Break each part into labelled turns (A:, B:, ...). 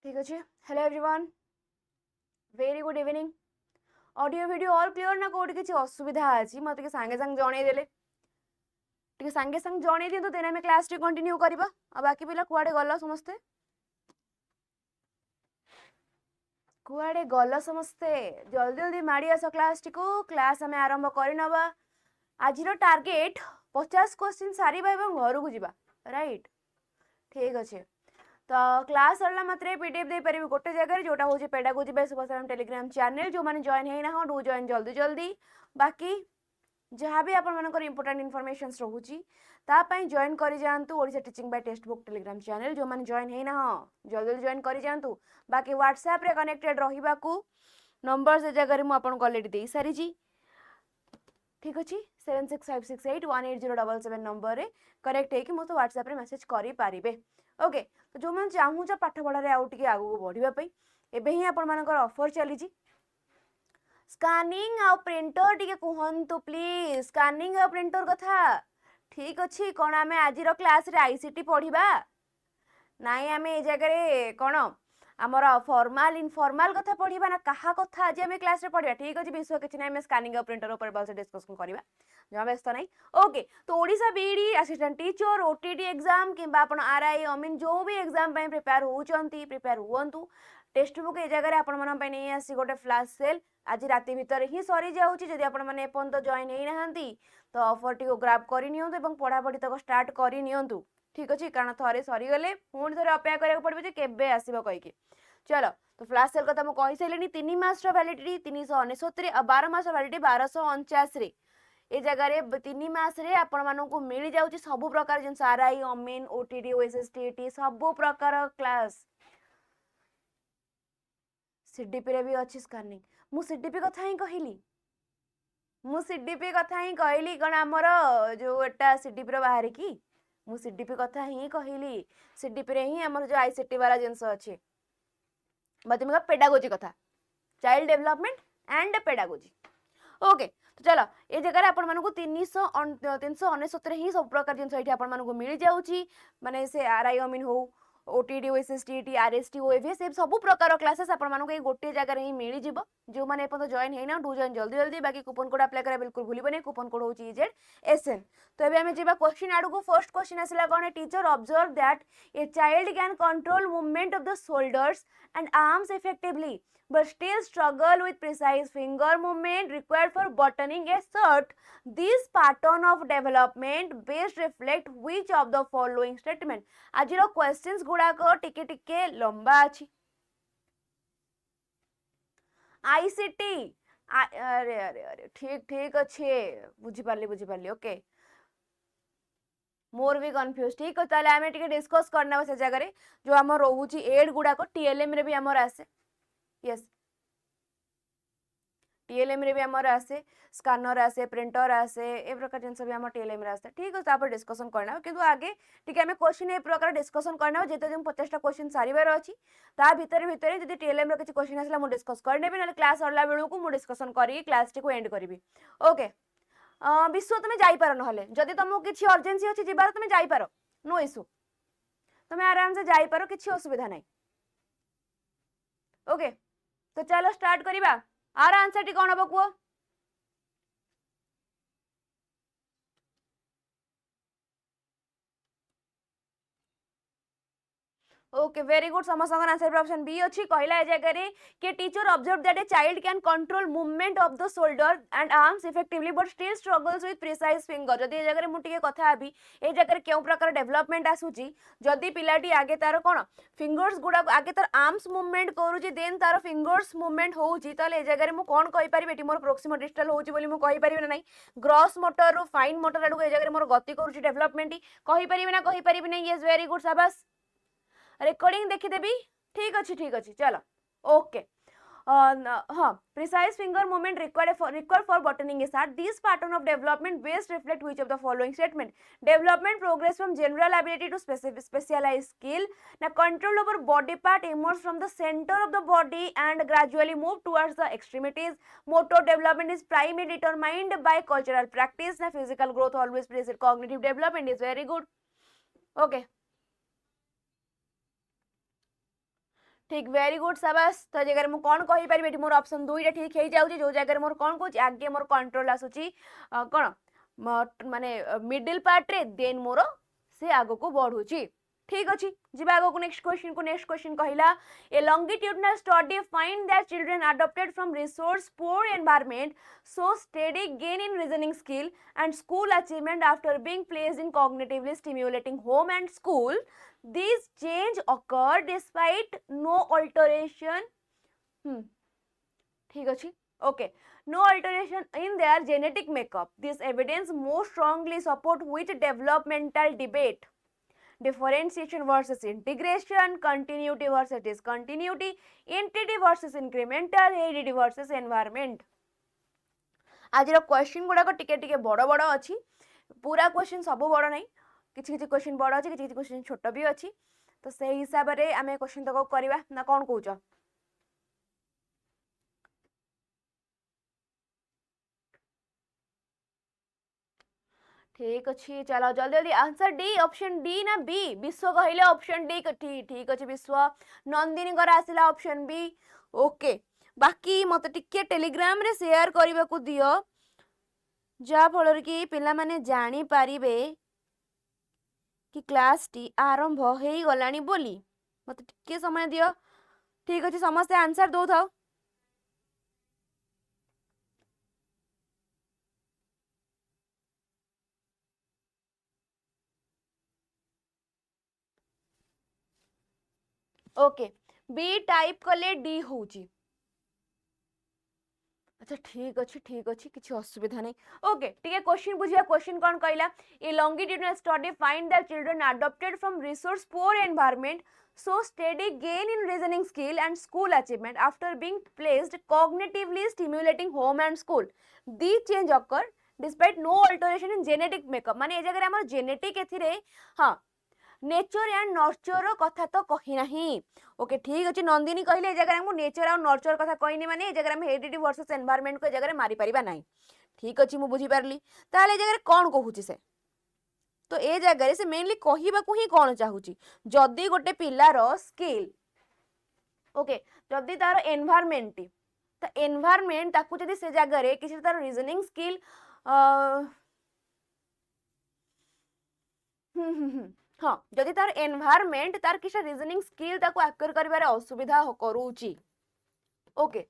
A: ठीक अच्छे। Hello everyone, very good evening. Audio video all clear ना कोड किसी असुविधा अछि मते संगे संग जणे देले टिके संगे संग जणे दियंतु देन हम क्लास टी कंटिन्यू करबा। आ बाकी पिला कुआडे गल्ला समस्ते जल्दी जल्दी माड़ी आस क्लास टी को। क्लास हमें आरंभ करि नबा। आज टार्गेट 50 क्वेश्चन सारिबा एवं घर को जीवा। राइट, ठीक अच्छे। तो क्लास सरला मात्रे पीडीएफ दे परिबे गोटे जगह जोटा होची pedagogy by Subhashita ma'am Telegram channel. जो माने जॉइन हेना हो डू जॉइन जल्दी जल्दी। बाकी जहाँ भी आपण मानकर इंपोर्टेंट इनफॉरमेशंस रहूची ता पई जॉइन करि जानतु Odisha teaching by Testbook Telegram channel. जो माने जॉइन हेना हो जल्दी जल्दी जॉइन करि जानतु। बाकी व्हाट्सएप रे कनेक्टेड रहिबा को नंबर से जगह रे मु आपण को ऑलरेडी देई सारी जी। ठीक अच्छे। 7656818077 नंबर रे कनेक्ट हेकि मो तो व्हाट्सएप रे मैसेज करि पारिबे। ओके, तो जो मैं चाहूँ पाठ पढ़ारे आउ टिके आगु बढ़ापी एबे ही आपण मानकर ऑफर चली स्कानिंग आ प्रिंटर टिके कहंतु प्लीज। स्कानिंग आ प्रिंटर कथा ठीक अच्छे। कौन आम आज क्लास रे आईसीटी पढ़ा नाई आम ए जगह कौन आमर फॉर्मल इनफॉर्मल कथा पढ़ा ना कहा कथा आज आम क्लास रे पढ़ा। ठीक अच्छे, विषय किसी ना स्कानिंग आ प्रिंटर ऊपर भलसे डिस्कशन करवा जमा व्यस्त नहीं। ओके, तो Odisha BD assistant teacher OTT exam किंबा आपण आरआई अमीन जो भी एग्जाम पे प्रिपेयर होचंती प्रिपेयर हुअंतु। टेस्ट बुक ए जगह आपण मन पे नहीं आसी गोटे फ्लैश सेल आज राति भीतर ही सरी जाउची। जदि आपण माने एपन जॉइन हेई नहंती तो ऑफर टी को ग्रैब करि नियंतु एवं पढ़ापढ़ी तक स्टार्ट करि नियंतु। ठीक अछि, कारण थरे सरी गले पुणी थरे अपेक्षा करिया पड़बे जे केबे आसीबो कहि के। चलो, तो फ्लैश सेल कथा मु कहि सैलेनी। 3 मास रो वैलिडिटी 369 और 12 मास वैलिडिटी 1249 रे ए जगह रे 3 मास रे आपण मानन को मिल जाउची सब प्रकार जिन आरआई अमीन ओटीटी ओएसएसटीटी सब प्रकार क्लास। सीडीपी रे भी अच्छी स्कानिंग। मु सीडीपी कथा ही कहली कौन आमर जो एटा सीडीपी रो बाहर की मु सीडीपी कथा ही कहली। सीडीपी रे ही आमर जो आईसीटी वाला जिंस अच्छे माध्यमिक पेडागोजी कथा child development and pedagogy. Okay, तो चलो ये जगह आपण मानक 369 ही सब प्रकार जिन आपण मानक मिल जाउची। माने से आरआई अमीन हो ओटीटी ओएसएसटीटी आरएसटी ओएवी से सब प्रकार क्लासेस आपण मानक ए गोटे जगह ही मिल जिवो। जो माने एपन जॉइन हेना डू जॉइन जल्दी जल्दी। बाकी कूपन कोड अप्लाई करा बिल्कुल भूलिबो नै। कूपन कोड होची 𝐸𝑍𝑠𝑁। तो एबे हमें जेबा क्वेश्चन आडू को फर्स्ट क्वेश्चन आसला कोन teacher observe that a child can control movement of the shoulders and arms effectively but still struggle with precise finger movement required for buttoning a shirt. This pattern of development best reflect which of the following statement? आज रो questions गुडा को टिके टिके लंबा अछि। ICT अरे अरे अरे ठीक ठीक अच्छे बुझी पारली। ओके, मोर भी कंफ्यूज। ठीक है, ताले आमे टिके डिस्कस करना से जगह रे जो हम रहउची एड गुडा को टीएलएम रे भी हमर आसे। यस, टीएलएम रे भी हमर आसे स्कैनर आसे प्रिंटर आसे ए प्रकार जिन सब हम टीएलएम रे आसे। ठीक है, तापर डिस्कशन करना किंतु आगे ठीक है हमें क्वेश्चन ए प्रकार डिस्कशन करना जेते जो 50 टा क्वेश्चन सारिबार अछि ता भीतर जदी टीएलएम रे किछ क्वेश्चन आसला मु डिस्कस कर नेबे न क्लास सरला बेलू को मु डिस्कशन करी क्लास टी को एंड करबी। ओके, विश्व तुम जाई पारो नहले जदी तुमको किछ अर्जेंसी अछि जिबार तुम जाई पारो नो इशू तुम आराम से जाई पारो किछ असुविधा नाही। ओके, तो चलो स्टार्ट करिबा। आर आंसर टी कोन हबो को ओके वेरी गुड। समस्त आंसर ऑप्शन बी अच्छी कहला ए जगह रे के teacher observe that a child can control movement of the shoulder and arms effectively but still struggles with precise finger. जदी ए जगह रे मु टिके कथा आबी ए जगह रे केउ प्रकार डेवलपमेंट आसुची जदी पिलाटी आगे तार कोन फिंगर्स गुडा आगे तार आर्म्स मूवमेंट करूची देन तार फिंगर्स मूवमेंट होउची ताले ए जगह रे मु कोन कहि परिबे एटी मोर प्रोक्सिमल डिस्टल होउची बोली मु कहि परिबे नै। ग्रॉस मोटर रो फाइन मोटर आडू ए जगह रे मोर गति करूची डेवलपमेंट कहि परिबे ना कहि परिबे नै। यस वेरी गुड, शाबाश। रिकॉर्डिंग देखी देबी। ठीक अच्छी चलो। ओके, हाँ precise finger movement required for buttoning a shirt. This pattern of development best reflect which of the following statement? Development progress from general ability to specialised skill. ना control over body part emerge from the center of the body and gradually move towards the extremities. Motor development is primarily determined by cultural practice. Na physical growth always precedes cognitive development is very good. Okay, ठीक very good शाबाश। तो जगह मु कौन कहि परिबे एठी मोर option 2 टा ठीक हे जाउची जो जगह मोर कौन कहूची आगे मोर कंट्रोल आसुची कोन माने मिडिल पार्ट रे देन मोर से आगो को बढ़ुची। ठीक अछि जिबा आगो को नेक्स्ट क्वेश्चन कहिला a longitudinal study find that children adopted from resource poor environment show steady gain in reasoning skill and school achievement after being placed in cognitively stimulating home and school. These change occur despite no alteration. ठीक अछि okay. No alteration in their genetic makeup. This evidence most strongly support which developmental debate. Differentiation versus integration, continuity versus discontinuity, entity versus incremental, heredity versus environment. आज question गुड़ाक टिके टिके बड़ बड़ अच्छी पूरा question सब बड़ नहीं किसी किसी क्वेश्चन बड़ अच्छी किसी क्वेश्चन छोट भी अच्छी तो से हिसाब रे आमे क्वेश्चन तक करवा ना कौन कौच ठीक अच्छे चलो जल्दी जल्दी आंसर डी ऑप्शन डी ना बी विश्व कहले ऑप्शन डी ठीक अच्छे विश्व नंदिनी कर आसिला ऑप्शन बी ओके बाकी मत टिके टेलीग्राम रे शेयर करबा को दियो जा फल कि पिला माने जानी पारिबे कि क्लास टी आरंभ हो गलानी बोली मत टिके समय दियो ठीक अच्छे समस्त आंसर दो थाओ ओके बी टाइप कले डी होची अच्छा ठीक अच्छे किसी असुविधा नहीं ओके ठीक है क्वेश्चन बुझिया क्वेश्चन कौन कहला a longitudinal study find that children adopted from resource poor environment so steady gain in reasoning skill and school achievement after being placed cognitively stimulating home and school. These change occur despite no alteration in genetic makeup. माने ए जगह हमर genetic एथिरे हां nature and nurture कथा तो कही नहीं okay ठीक अच्छे नंदिनी कहले ए जगह हम नेचर और नर्चर कथा कहनी माने ए जगह हम हेरिडिटी वर्सेस एनवायरनमेंट को जगह मारी परिबा नहीं ठीक अच्छे मु बुझी पारली ताले जगह कौन कहूची से तो ए जगह से मेनली कहबा को ही कौन चाहूची जदी गोटे पिलार स्किल ओके जदी तार एनवायरनमेंट तो एनवायरनमेंट ताकू जदी से जगह रे किसी तार रीजनिंग स्किल हाँ जदि तार एनवायरनमेंट तार किसी रीजनिंग स्किल ताको एक्वायर करिबारे असुविधा करूची ओके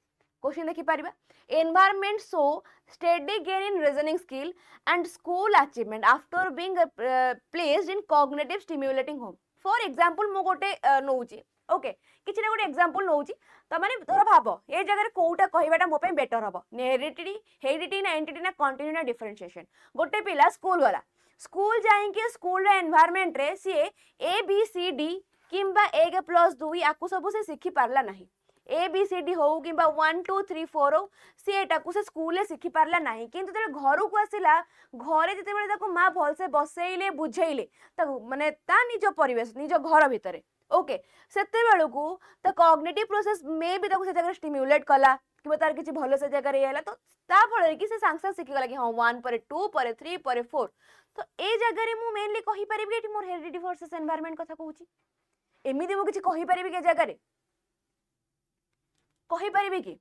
A: क्वेश्चन देखि Paribas environment show steady gain in reasoning skill and school achievement after being placed in cognitive stimulating home for example मो गोटे नौची ओके किछि ना गोटे एग्जांपल नौची त माने तोरा भाबो ए जगह कोउटा कहबाटा मो पे बेटर हबो हेरिडिटी ना एंटिटी ना कंटिन्यू ना डिफरेंशिएशन गोटे पिला स्कूल वाला स्कूल जाइके स्कूल एनवायरनमेंट रे सी ए बी सी डी किंबा 1+2 आकु सब से शिखी पारला नहीं ए बी सी डी हो किंबा 1 2 3 4 हो सी एटा को से स्कूल ले शिखी पारला नहीं किंतु तेरे घर को आसिला घरे जते बेले ताको मां भल से बसेइले बुझेइले ता माने ता निज परिवेश निज घर भितरे ओके सेते बेलू को ता कॉग्निटिव प्रोसेस में भी ताको से जगह स्टिम्युलेट कला कि तार किछि भलो से जगह रे आला तो ता फळे कि से सांसा शिखी गला कि हां 1 पर 2 पर 3 पर 4 तो ए जगह रे मु मेनली कहि परिबे कि मोर हेरिडिटी वर्सेस एनवायरनमेंट कथा कहूची एमिति मु किछि कहि परिबे के जगह रे कहि परिबे कि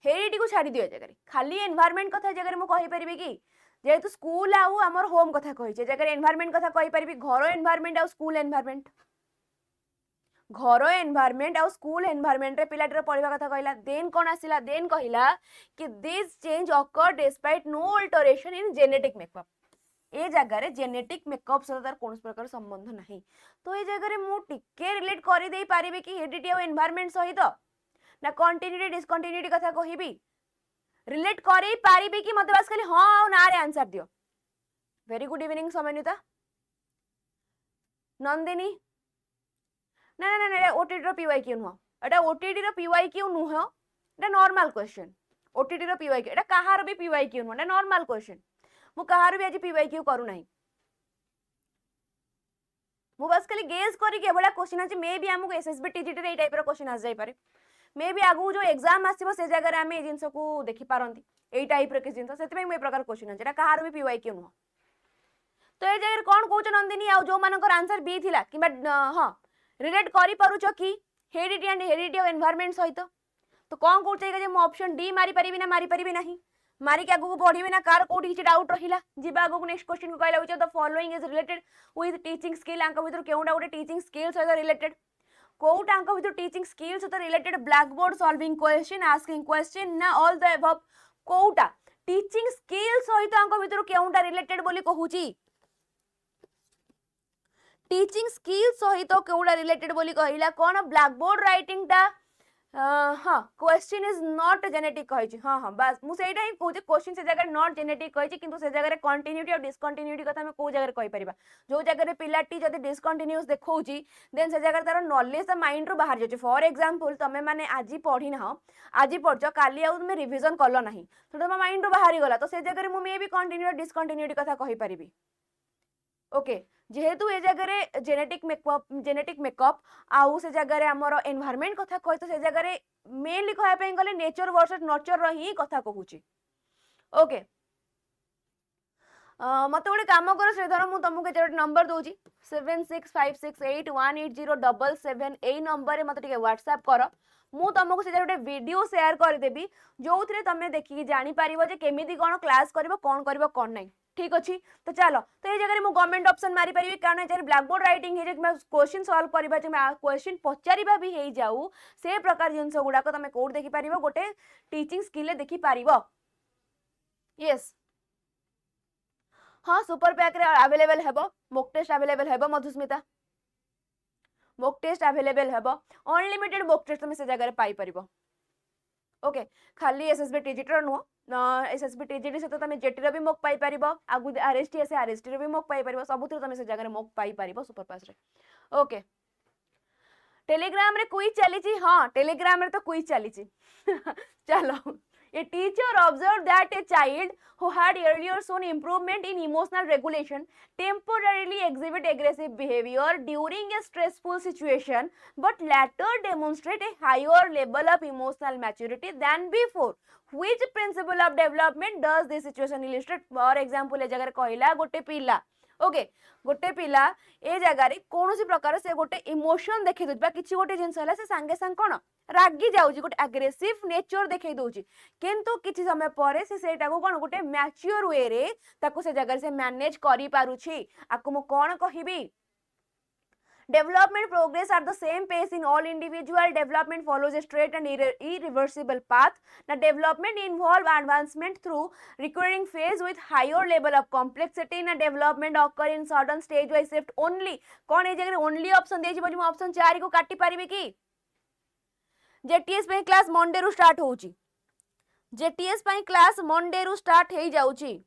A: हेरिडिटी को छाडी दियो जगह रे खाली एनवायरनमेंट कथा जगह रे मु कहि परिबे कि जेतु स्कूल आउ हमर होम कथा कहि छे जगह रे एनवायरनमेंट कथा कहि परिबे घर एनवायरनमेंट आउ स्कूल एनवायरनमेंट घर एनवायरनमेंट आउ स्कूल एनवायरनमेंट रे पिलाटर पढिबा कथा कहला देन कोन आसिला देन कहिला कि this change occur despite no alteration in genetic makeup ए जगह रे जेनेटिक मेकअप से तार कोन प्रकार संबंध नहीं तो ए जगह रे मु टिके रिलेट करि देई पारिबे कि हेरिडिटी और एनवायरनमेंट सहित ना कंटिन्यूटी डिसकंटिन्यूटी कथा कहिबी रिलेट करि पारिबे कि मते बस खाली हां और ना रे आंसर दियो वेरी गुड इवनिंग समन्विता नंदिनी ना ना ना ओटीटी रो पीवाईक्यू नुह एटा ओटीटी रो पीवाईक्यू नुह एटा नॉर्मल क्वेश्चन ओटीटी रो पीवाईक्यू एटा कहार भी पीवाईक्यू नुह एटा नॉर्मल क्वेश्चन मु कहार भी आज पीवाईक्यू करू नाही मु बस खाली गेस करी के बडा क्वेश्चन अछि मे भी हमको एसएसबी टीजीटी रे ए टाइप रो क्वेश्चन आ जाई पारे मे भी आगु जो एग्जाम आसीबो से जगह रे हम ए जिंस को देखि पारंती ए टाइप रो के जिंस सेति मे प्रकार क्वेश्चन अछि एटा कहार भी पीवाईक्यू नुह तो ए जगह कोन कहउछ नंदिनी आ जो मानकर आंसर बी थिला किबा हां रिलेट करि पारुछ कि heredity and heredity of environment सहित तो कौन कौन मु ऑप्शन डी मारी परिबी ना मारी परिबी नहीं मारिक आगु पढ़ी ना कार कोठी किछि डाउट रहिला जिबा आगु नेक्स्ट क्वेश्चन को कहला होचे the following is related with teaching skill आंक भीतर केउडा गोटे टीचिंग स्किल सहित रिलेटेड कोउटा आंक भीतर टीचिंग स्किल सहित related blackboard solving question asking question ना ऑल द अबव कोउटा टीचिंग स्किल सहित आंक भीतर केउडा रिलेटेड बोली कहूची टीचिंग स्किल सहित केउडा रिलेटेड बोली कहिला कोन ब्लैक बोर्ड राइटिंग टा हाँ क्वेश्चन इज नॉट जेनेटिक कही हाँ हाँ बस मुझे ही कहूँ क्वेश्चन से जगह नॉट जेनेटिक कही किंतु से जगह कंटिन्यूटी और डिसकंटिन्यूटी कथा को जगह कहि परिबा जो जगह पिलाटी जदि डिसकंटिन्यूअस देखौची देन से जगह तार नॉलेज ता माइंड रो बाहर जाचे फॉर एग्जांपल तमे माने आजी पढ़ी ना आजी पढ़छ काली आ तुम रिवीजन कल नाही तो तुम माइंड रो बाहर गला तो से जगह मु मे भी कंटिन्यू और डिसकंटिन्यूटी कथा कहि परिबी ओके जेहेतु ए जगह जेनेटिक मेकअप आउ से जगह आमर एनवायरनमेंट कथा कहि तो से जगह मेनली कहया पे गले नेचर वर्सेस नर्चर रो ही कथा कहूची ओके मत गोटे काम कर श्रीधर मु तुमको जे नंबर दूची 7656818077 ए नंबर रे मत टिके व्हाट्सएप कर मु तुमको से गोटे वीडियो शेयर कर देबी जो थरे तमे देखि जानि पारिबो जे केमिति कोन क्लास करबो कोन नहीं ठीक अच्छी तो चलो तो ये जगह गवर्नमेंट ऑप्शन मारी पारि कारण ये ब्लैक बोर्ड राइटिंग है क्वेश्चन सॉल्व करबा क्वेश्चन पचारिबा भी हे जाऊ से प्रकार जिंस गुडाक तुम कोड देखि पारिबो गोटे टीचिंग स्किल देखि पारिबो यस हाँ सुपर पैक रे अवेलेबल हेबो मॉक टेस्ट अवेलेबल हेबो मधुस्मिता मॉक टेस्ट अवेलेबल हेबो अनलिमिटेड मॉक टेस्ट तुम से जगह पाई पारिबो ओके खाली SSB TGT no SSB TGT सहित तुम जेटी भी मॉक पाई पारिबो आगु आरएसटी एस आरएसटी रो भी मॉक पाई पारिबो सबुतिर तुम से जगह मॉक पाई पारिबो सुपर पास रे ओके टेलीग्राम रे क्विज चली छी हां टेलीग्राम रे तो क्विज चली छी चलो A teacher observed that a child who had earlier shown improvement in emotional regulation temporarily exhibit aggressive behavior during a stressful situation but later demonstrate a higher level of emotional maturity than before. Which principle of development does this situation illustrate? For example, ए जगह कहला गोटे पिला okay गोटे पिला ए जगह रे कोनोसी प्रकार से गोटे इमोशन देखै दोबा किछि गोटे जिंस हला से संगे संग कोन रागी जाउची गोटे एग्रेसिव नेचर देखै दोउची किंतु किछि समय परे से सेटा को कोन गोटे मैच्योर वे रे ताको से जगह से मैनेज करि पारुछि आकु मो कोन कहिबी Development progress at the same pace in all individual. Development follows a straight and irreversible path. Now, development involves advancement through recurring phase with higher level of complexity. Now, development occur in certain stage wise shift only. कौन है जगह only option देछि बोली मु option 4 को काटी पारिबे की JTS पे क्लास मंडे रु स्टार्ट होउची जेटीएस पे क्लास मंडे रु स्टार्ट हे जाउची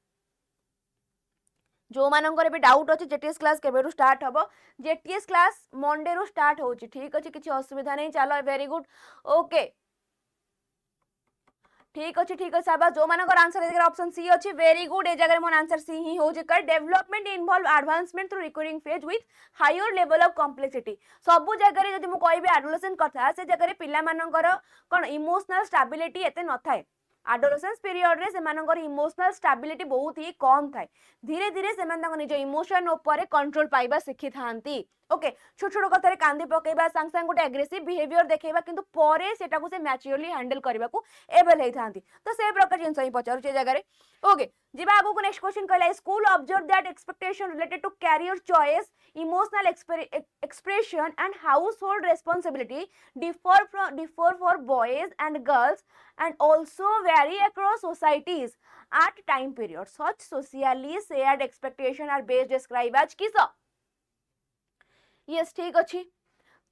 A: जो मानकर भी डाउट अच्छे जेटीएस क्लास केबेरु स्टार्ट हबो जेटीएस क्लास मंडे रु स्टार्ट होउची ठीक अछि किछि असुविधा नहीं चलो वेरी गुड ओके ठीक अच्छे साबा जो मानकर आंसर ए जगह ऑप्शन सी अछि वेरी गुड ए जगह मोर आंसर सी ही हो जे कर development involve advancement through recurring phase with higher level of complexity सब जगह जदि मु कहबी एडोलेसेंट कथा से जगह पिला मानकर कोन इमोशनल स्टेबिलिटी एते न थाए एडोलेसेंस पीरियड रे सेमानकर इमोशनल स्टेबिलिटी बहुत ही कम थाए धीरे धीरे सेमान निज इमोशन ऊपर कंट्रोल पाइबा शिखि थांती ओके छोट छोट कथा रे कांदी पकेबा संग संग गोटे एग्रेसिव बिहेवियर देखेबा किंतु परे सेटा को से मैच्योरली हैंडल करबा को एबल हे थांती तो से प्रकार जिंस ही पचारु छे जगह रे ओके जिबा आगु को नेक्स्ट क्वेश्चन कहला school observe that expectation related to career choice emotional expression and household responsibility differ for boys and girls and also vary across societies at time period such socially shared expectation are best described as किस yes ठीक अच्छी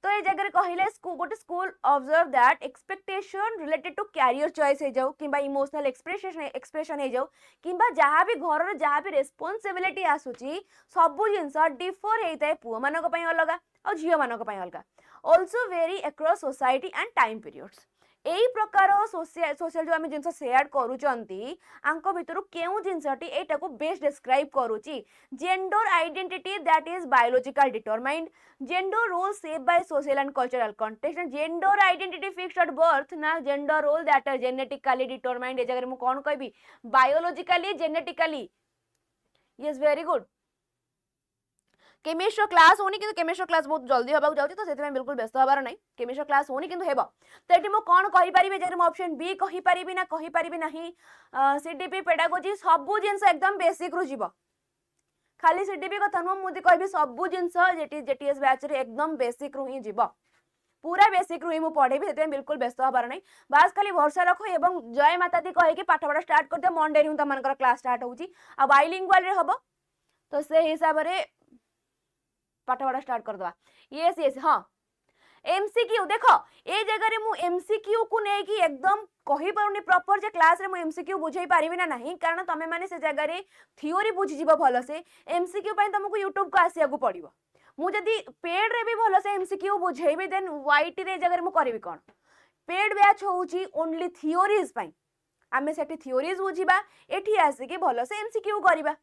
A: तो ये जगह कहले गोटे school observe that expectation related to career choice हो जाऊ कि इमोशनल एक्सप्रेशन हो जाऊ कि जहाँ भी घर जहाँ भी रेस्पॉन्सिबिलिटी आसूची सबू जिनस डिफर होता है पुओ मान अलग और झील मान अलग also vary across society and time periods यही प्रकार सोशल जो आम जिन सेयार करूचंती आंको भितर केउ जिनसटी एटा को बेस्ट डिस्क्राइब करूची gender identity that is biological determined gender role shape by social and cultural context gender identity fixed at birth ना gender role that are genetically determined ए जगह मु कोन कहबी biologically genetically yes very good chemistry class होनी कि chemistry class बहुत जल्दी होगा जाउची तो सेति बिल्कुल व्यस्त हबार नहीं केमिस्ट्री क्लास होनी कि हेबो तो एटी मो कोन कहि परिबे जे ऑप्शन बी कहि परिबी ना कहि परिबी नहीं सीडीपी पेडागोजी सबु जिंस एकदम बेसिक रु जीवो खाली सीडीपी कथा नु मुदी कहबी सबु जिंस जेटीएस बैच रे एकदम बेसिक रु ही जीवो पूरा बेसिक रु ही मु पढ़ेबी सेति बिल्कुल व्यस्त हबार नहीं बास खाली भरोसा रखो एवं जय माता दी कहि कि पाठ पढ़ा स्टार्ट कर दे मंडे रू तमनकर क्लास स्टार्ट होउची आ बाइलिंगुअल रे हबो तो से हिसाब रे पाठ पढ़ा स्टार्ट कर दवा यस यस हाँ एमसीक्यू देखो ए जगह रे मु एमसीक्यू को नै कि एकदम कहि पारुनी प्रॉपर जे क्लास रे मु एमसीक्यू बुझाई पारिबी ना नहीं कारण तमे माने से जगह रे थ्योरी बुझी जीवो भलो से एमसीक्यू पई तुमको यूट्यूब को आसिया को पड़िबो मु जदी पेड रे भी भलो से एमसीक्यू बुझेबी देन वाईटी रे जगह रे मु करबी कोन पेड बैच होउची ओनली थ्योरीज पई आमे सेठी थ्योरीज बुझीबा एठी आसी कि भलो से एमसीक्यू करबा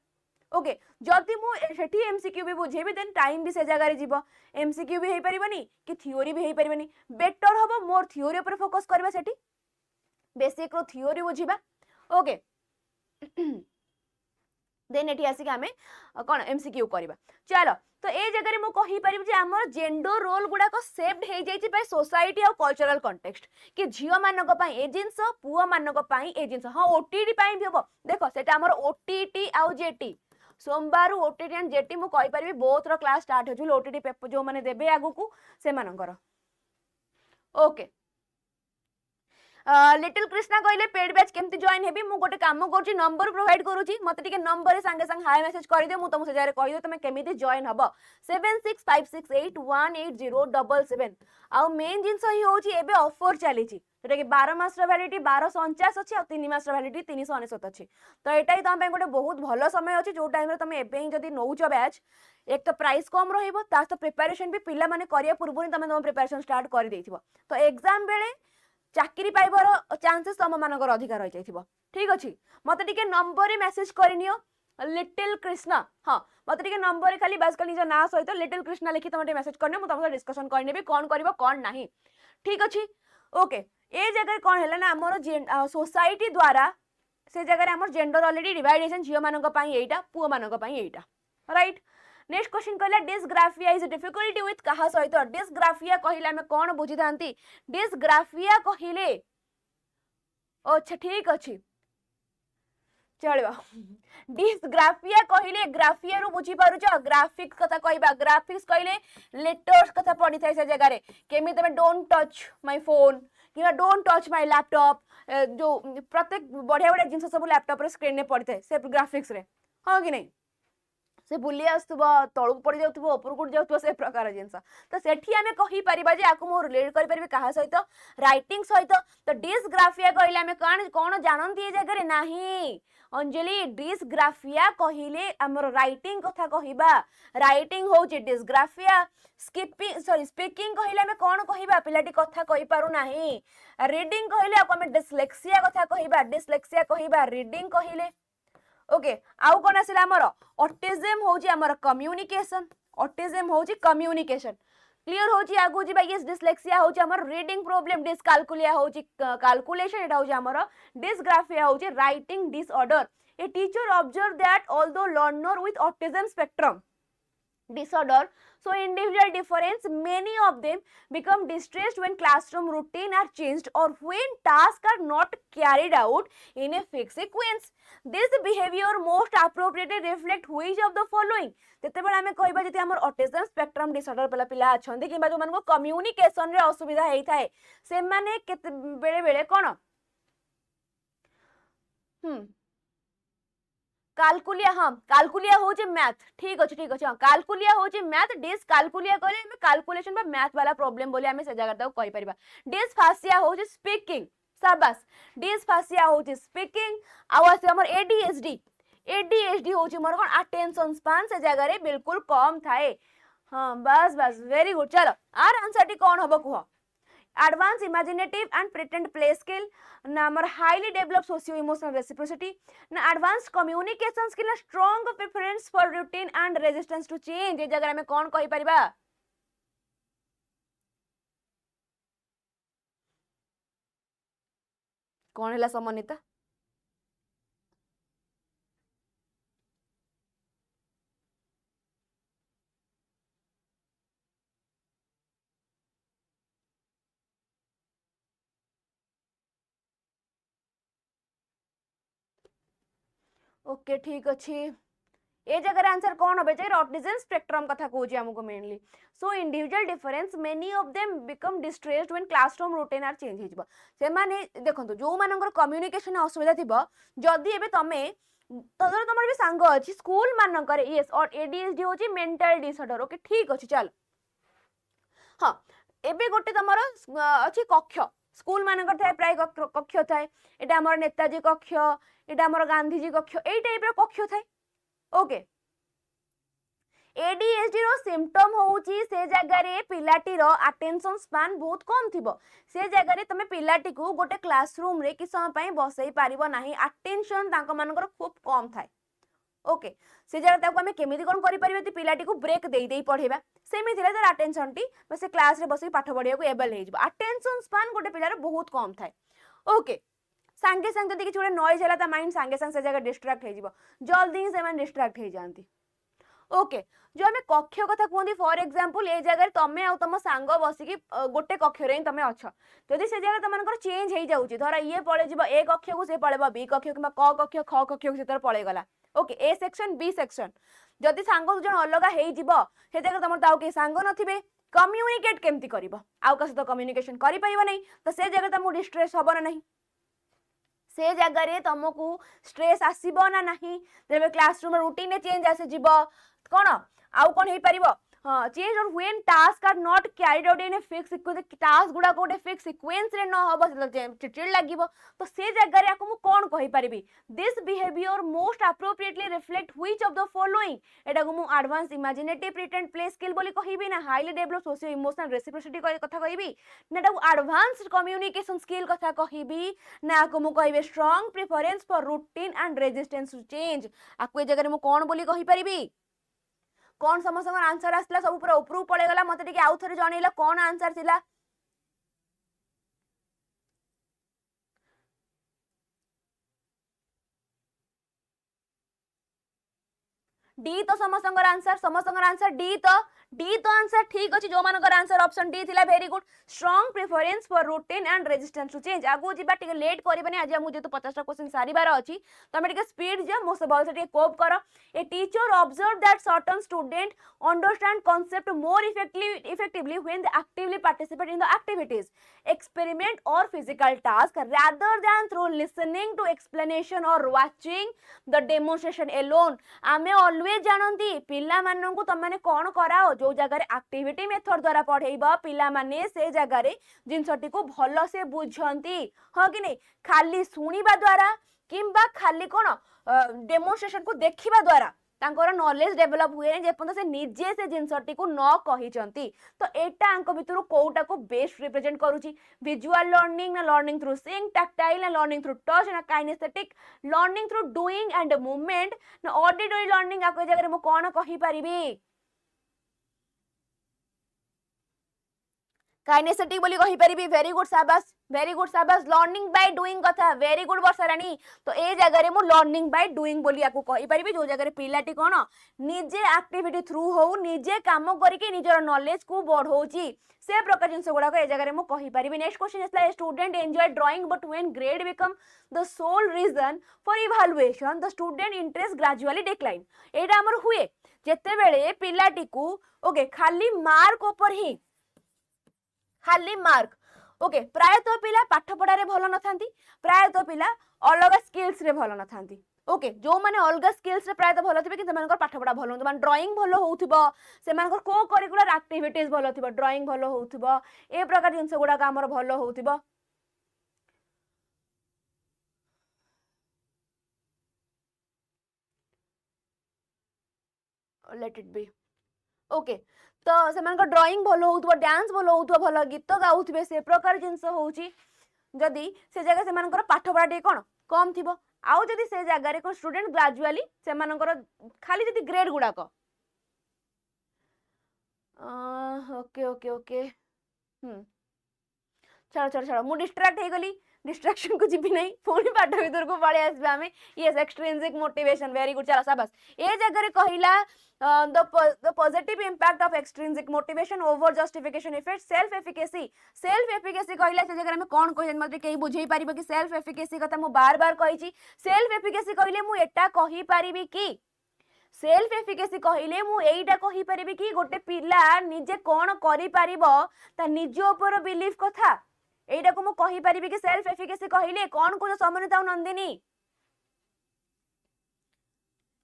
A: ओके जदि मु सेठी एमसीक्यू भी बुझेबी देन टाइम भी से जगह रे जीवो एमसीक्यू भी हेई परिबनी कि थ्योरी भी हेई परिबनी बेटर हबो मोर थ्योरी ऊपर फोकस करबा सेठी बेसिक रो थ्योरी बुझीबा ओके देन एठी आसी कि हमें कोन एमसीक्यू करबा चलो तो ए जगह रे मु कहि परिबी जे हमर जेंडर रोल गुडा को सेव्ड हेई जाई छि बाय सोसाइटी और कल्चरल कॉन्टेक्स्ट कि झियो मानक पई ए जिंस पुओ मानक पई ए जिंस हां ओटीटी पई भी हबो देखो सेटा हमर ओटीटी आ जेटी सोमवार ओटीटी एंड जेटी मु कहि परिबी बोथ रो क्लास स्टार्ट हो जुल ओटीटी पेपर जो माने देबे आगु को से मानकर ओके लिटिल कृष्णा कहले पेड बैच केमती जॉइन हेबी मु गोटे काम करछि नंबर प्रोवाइड करूछि मते टिके नंबर संगे संग हाय मेसेज कर दियो मु तुम से जारे कहि दो तमे केमिति जॉइन हबो 7656818077 आ मेन जिंस ही होछि एबे ऑफर चली छि जेटा कि 12 मास रो वैलिडिटी 1249 अछि आ 3 मास रो वैलिडिटी 399 अछि तो एटा ही तम पे गोटे बहुत भलो समय अछि जो टाइम रे तमे एबे ही जदी नौचो बैच एक तो प्राइस कम रहइबो ता तो प्रिपरेशन भी पिला माने करिया पूर्व तमे तम प्रिपरेशन स्टार्ट कर देथिबो तो एग्जाम बेले चाकरी पाइबार चांसेस तुम मानकर अधिकार रही जाइथिबो ठीक अछि मते टिके नंबर रे मेसेज करनियो लिटिल कृष्णा हाँ मते टिके नंबर रे खाली बस खाली जो ना सहित लिटिल कृष्णा लिखि तमटे मेसेज करनियो मु तमसे डिस्कशन करनेबी कोन करबो कोन नाही ठीक अछि ओके ए जगह कोन हैला ना हमर सोसाइटी द्वारा से जगह रे हमर जेंडर ऑलरेडी डिवाइडेशन झियो मानक पई एटा पुओ मानक पई एटा राइट नेक्स्ट क्वेश्चन कहला डिसग्राफिया इज डिफिकल्टी विथ कहा सहित डिसग्राफिया कहिला में कोन बुझी थांती डिसग्राफिया कहिले अच्छा ठीक अछि चलबा डिसग्राफिया कहिले ग्राफिया रो बुझी पारु छ ग्राफिक्स कथा कहबा ग्राफिक्स कहिले लेटर्स कथा पढी थाइ से जगह रे केमि तमे डोंट टच माय फोन कि डोंट टच माय लैपटॉप जो प्रत्येक बढ़िया बढ़िया जिंस सब लैपटॉप रे स्क्रीन ने पढी थाइ से ग्राफिक्स रे हां कि नहीं से बुली आसुबो तळु पड़ी जाउतबो ऊपर गुड जाउतबो से प्रकार जिंस तो सेठी हमें कहि परिबा जे आकु मो रिलेट करि परिबे कहा सहित राइटिंग सहित तो डिसग्राफिया कहिले हमें कोन जानंती ए जगह रे नाही अंजलि डिसग्राफिया कहिले हमर राइटिंग कथा कहिबा राइटिंग होची डिसग्राफिया स्पीकिंग कहिले हमें कोन कहिबा पिलाटी कथा कहि पारु नाही रीडिंग कहिले आकु हमें डिसलेक्सिया कथा कहिबा डिसलेक्सिया कहिबा रीडिंग कहिले ओके आउ कोन आसिला हमर ऑटिज्म होची हमर कम्युनिकेशन ऑटिज्म होची कम्युनिकेशन क्लियर होची आगु जी भाई डिसलेक्सिया होची हमर रीडिंग प्रॉब्लम डिसकाल्कुलिया होची कैलकुलेशन एटा होची हमर डिसग्राफिया होची writing disorder a teacher observe that although learner with autism spectrum disorder so individual difference many of them become distressed when classroom routine are changed or when tasks are not carried out in a fixed sequence this behavior most appropriately reflect which of the following जते बेला हमें कहबा जति हमर autism spectrum disorder पेला पिला अछंदी किबा जो मानको communication रे असुविधा हेई थाए से माने केते बेले बेले कोन कालकुलिया हाँ कालकुलिया होची मैथ ठीक अछि हाँ कालकुलिया होची मैथ डिस कालकुलिया कहले हम कैलकुलेशन बा मैथ वाला प्रॉब्लम बोले हमें से जगह ताऊ कहि परिबा डिसफासिया होची स्पीकिंग शाबाश डिसफासिया होची स्पीकिंग आवाज हमर एडीएचडी होची मोर कोन अटेंशन स्पान से जगह रे बिल्कुल कम थाए हाँ बस बस वेरी गुड चलो आर आंसर टी कोन हबो कुह advanced imaginative and pretend play skill na amar highly developed socio emotional reciprocity na advanced communication skill na strong preference for routine and resistance to change ए जगह में कौन कहि परिबा कौन हैला समन्विता okay ठीक अच्छे ए जगह आंसर कौन हो जे ऑटिज्म स्पेक्ट्रम कथा कहूँ आमको mainly so individual difference many of them become distressed when classroom routine are change हो से माने देखंतु जो मानकर कम्युनिकेशन असुविधा थिबो जदी एबे तमे तदर तमर भी सांग अछि स्कूल मानकर यस और एडीएचडी होची मेंटल डिसऑर्डर ओके ठीक अछि चल हां एबे गोटे तमर अछि कक्ष स्कूल मानकर थाए प्राय कक्ष थाए एटा हमर नेताजी कक्ष एटा हमर गांधीजी कक्ष एई टाइप रो कक्ष थाए ओके एडीएचडी रो सिम्पटम होउची से जगह रे पिलाटी रो अटेंशन स्पैन बहुत कम थिबो से जगह रे तमे पिलाटी को गोटे क्लासरूम रे कि समय पई बसई पारिबो नाही अटेंशन तांको मानकर खूब कम थाए ओके से जगह ताको हमें केमिति कोन करि परिबे पिलाटी को ब्रेक देई देई पढेबा सेमि थिले तर अटेंशन टी बस क्लास रे बसई पाठ पढिया को एबल हे जबो अटेंशन स्पैन गोटे पिलार बहुत कम थाए ओके सांगे सांगे देखि छोड़े नॉइज होला ता माइंड सांगे सांगे से जगह डिस्ट्रैक्ट हे जबो जल्दी से मन डिस्ट्रैक्ट हे जानती ओके जो हमें कक्ष कथा कहती फॉर एग्जांपल ए जगह तमे आ तुम सांग बसिकी गोटे कक्ष रे तमे अछ जदि से जगह तमनकर चेंज हे जाउची धरा ये पळे जिवो ए कक्ष को से पळेबो बी कक्ष किबा क कक्ष ख कक्ष को से तर पळे गला okay A section B section जदि सांग दु जण अलगा हे जिवो हे जगह तमर ताऊ के सांग नथिबे कम्युनिकेट केमति करिवो आउ का सहित कम्युनिकेशन करि पाइबो नै तो से जगह तमु डिस्ट्रेस हबो ना नहीं से जगह रे तुमको स्ट्रेस आसीबो ना नहीं जेबे क्लासरूम रूटीन चेंज आसे जिवो कोन आउ कोन हे परिबो हां चेंज और when task are not carried out in a fix sequence task गुडा कोटे फिक्स सीक्वेंस रे न हबो चिड़चिड़ लागिबो तो से जगह रे आकु मु कोन कहि परिबी this behaviour most appropriately reflect which of the following एटा को मु advance imaginative pretend play skill बोली कहिबी ना highly develop socio emotional reciprocity कथा कहिबी ना एटा को एडवांस कम्युनिकेशन स्किल कथा कहिबी ना को मु कहिबे strong preference for routine and resistance to change आकु ए जगह रे मु कोन बोली कहि परिबी कौन समस्त आंसर आसला सब पूरा ऊपर पड़े गला मते टिके आउ थरे जणैला कौन आंसर थिला डी तो समस्त आंसर डी तो आंसर ठीक अछि जो मानकर आंसर ऑप्शन डी थिला very good strong preference for routine and resistance to change आगु जिबा टिके लेट करबनी आज हमु जेतो 50 टा क्वेश्चन सारी बार अछि तमे टिके स्पीड जे मो से बल से टिके कोप करो a teacher observe that certain student understand concept more effectively when they actively participate in the activities experiment or physical task rather than through listening to explanation or watching the demonstration alone आमे always जानंती पिला मानन को तमने कोन कराओ जो जगह रे activity method द्वारा पढेइबा पिला माने से जगह रे जिनसटी को भलो से बुझंती ह कि नै खाली सुनिबा द्वारा किंबा खाली कोन डेमोन्स्ट्रेशन को देखिबा द्वारा तांकर नॉलेज डेवलप हुए जे पन से निजे से जिनसटी को न कहिचंती तो एटा अंक भितरु कोउटा को बेस्ट रिप्रेजेंट करूची विजुअल लर्निंग ना लर्निंग थ्रू सीइंग टैक्टाइल ना लर्निंग थ्रू टच ना kinesthetic learning through doing and movement ना ऑडिटरी लर्निंग आको जगह रे मो कोन कहि परिबी काइनेस्थेटिक बोली कहि परिबी वेरी गुड शाबाश लर्निंग बाय डूइंग कथा वेरी गुड वर्षारानी तो ए जगह रे मु लर्निंग बाय डूइंग बोली आकु कहि परिबी जो जगह रे पिलाटी कोन निजे एक्टिविटी थ्रू हो निजे काम करिके निजर नॉलेज को बढ़ौची से प्रकार जिंस गुडा को ए जगह रे मु कहि परिबी next question is like student enjoy drawing but when grade become the sole reason for evaluation the student interest gradually decline एटा हमर हुए जेते बेले पिलाटी को ओके खाली मार्क ऊपर ही खाली मार्क ओके प्रायतः पिला पाठ पढ़ारे भल न थांती प्रायतः पिला अलग स्किल्स रे भल न थांती ओके जो माने अलग स्किल्स रे प्रायतः भल थिबे कि सेमानकर पाठ पढ़ा भल होतबा ड्राइंग भल होउथिबो सेमानकर को करिकुलर एक्टिविटीज भल थिबो ड्राइंग भल होउथिबो ए प्रकार जिंस गुडा का हमर भल होउथिबो लेट इट बी ओके तो सेमानकर ड्राइंग भल होउथबो डांस भल होउथबो भल गीत गाउथबे से प्रकार जिंस होउची जदी से जगह सेमानकर पाठ पढ़ा टे कोन कम थिबो आउ जदी से जगह रे को स्टूडेंट ग्रेजुअली सेमानकर खाली जदी ग्रेड गुडा को ओके ओके ओके चलो चलो चलो मु डिस्ट्रैक्ट हे गली डिस्ट्रैक्शन को जीवी नहीं पुणी पाठ भीतर को पड़े आसबे आमे yes extrinsic motivation very good चलो शाबाश ए जगह कहला the positive impact of extrinsic motivation over justification effect self efficacy कहला से जगह में कौन कहि मते केही बुझेई पारिबो कि self efficacy कथा मु बार बार कहि छी self efficacy कहले मु एटा कहि पारिबी कि सेल्फ एफिकेसी कहले मु एइटा कहि परिबी कि गोटे पिला निजे कोन करि परिबो ता निज ऊपर बिलीफ कथा एइटा को मु कहि परिबी कि सेल्फ एफिकेसी कहले कोन को समन्विता नंदिनी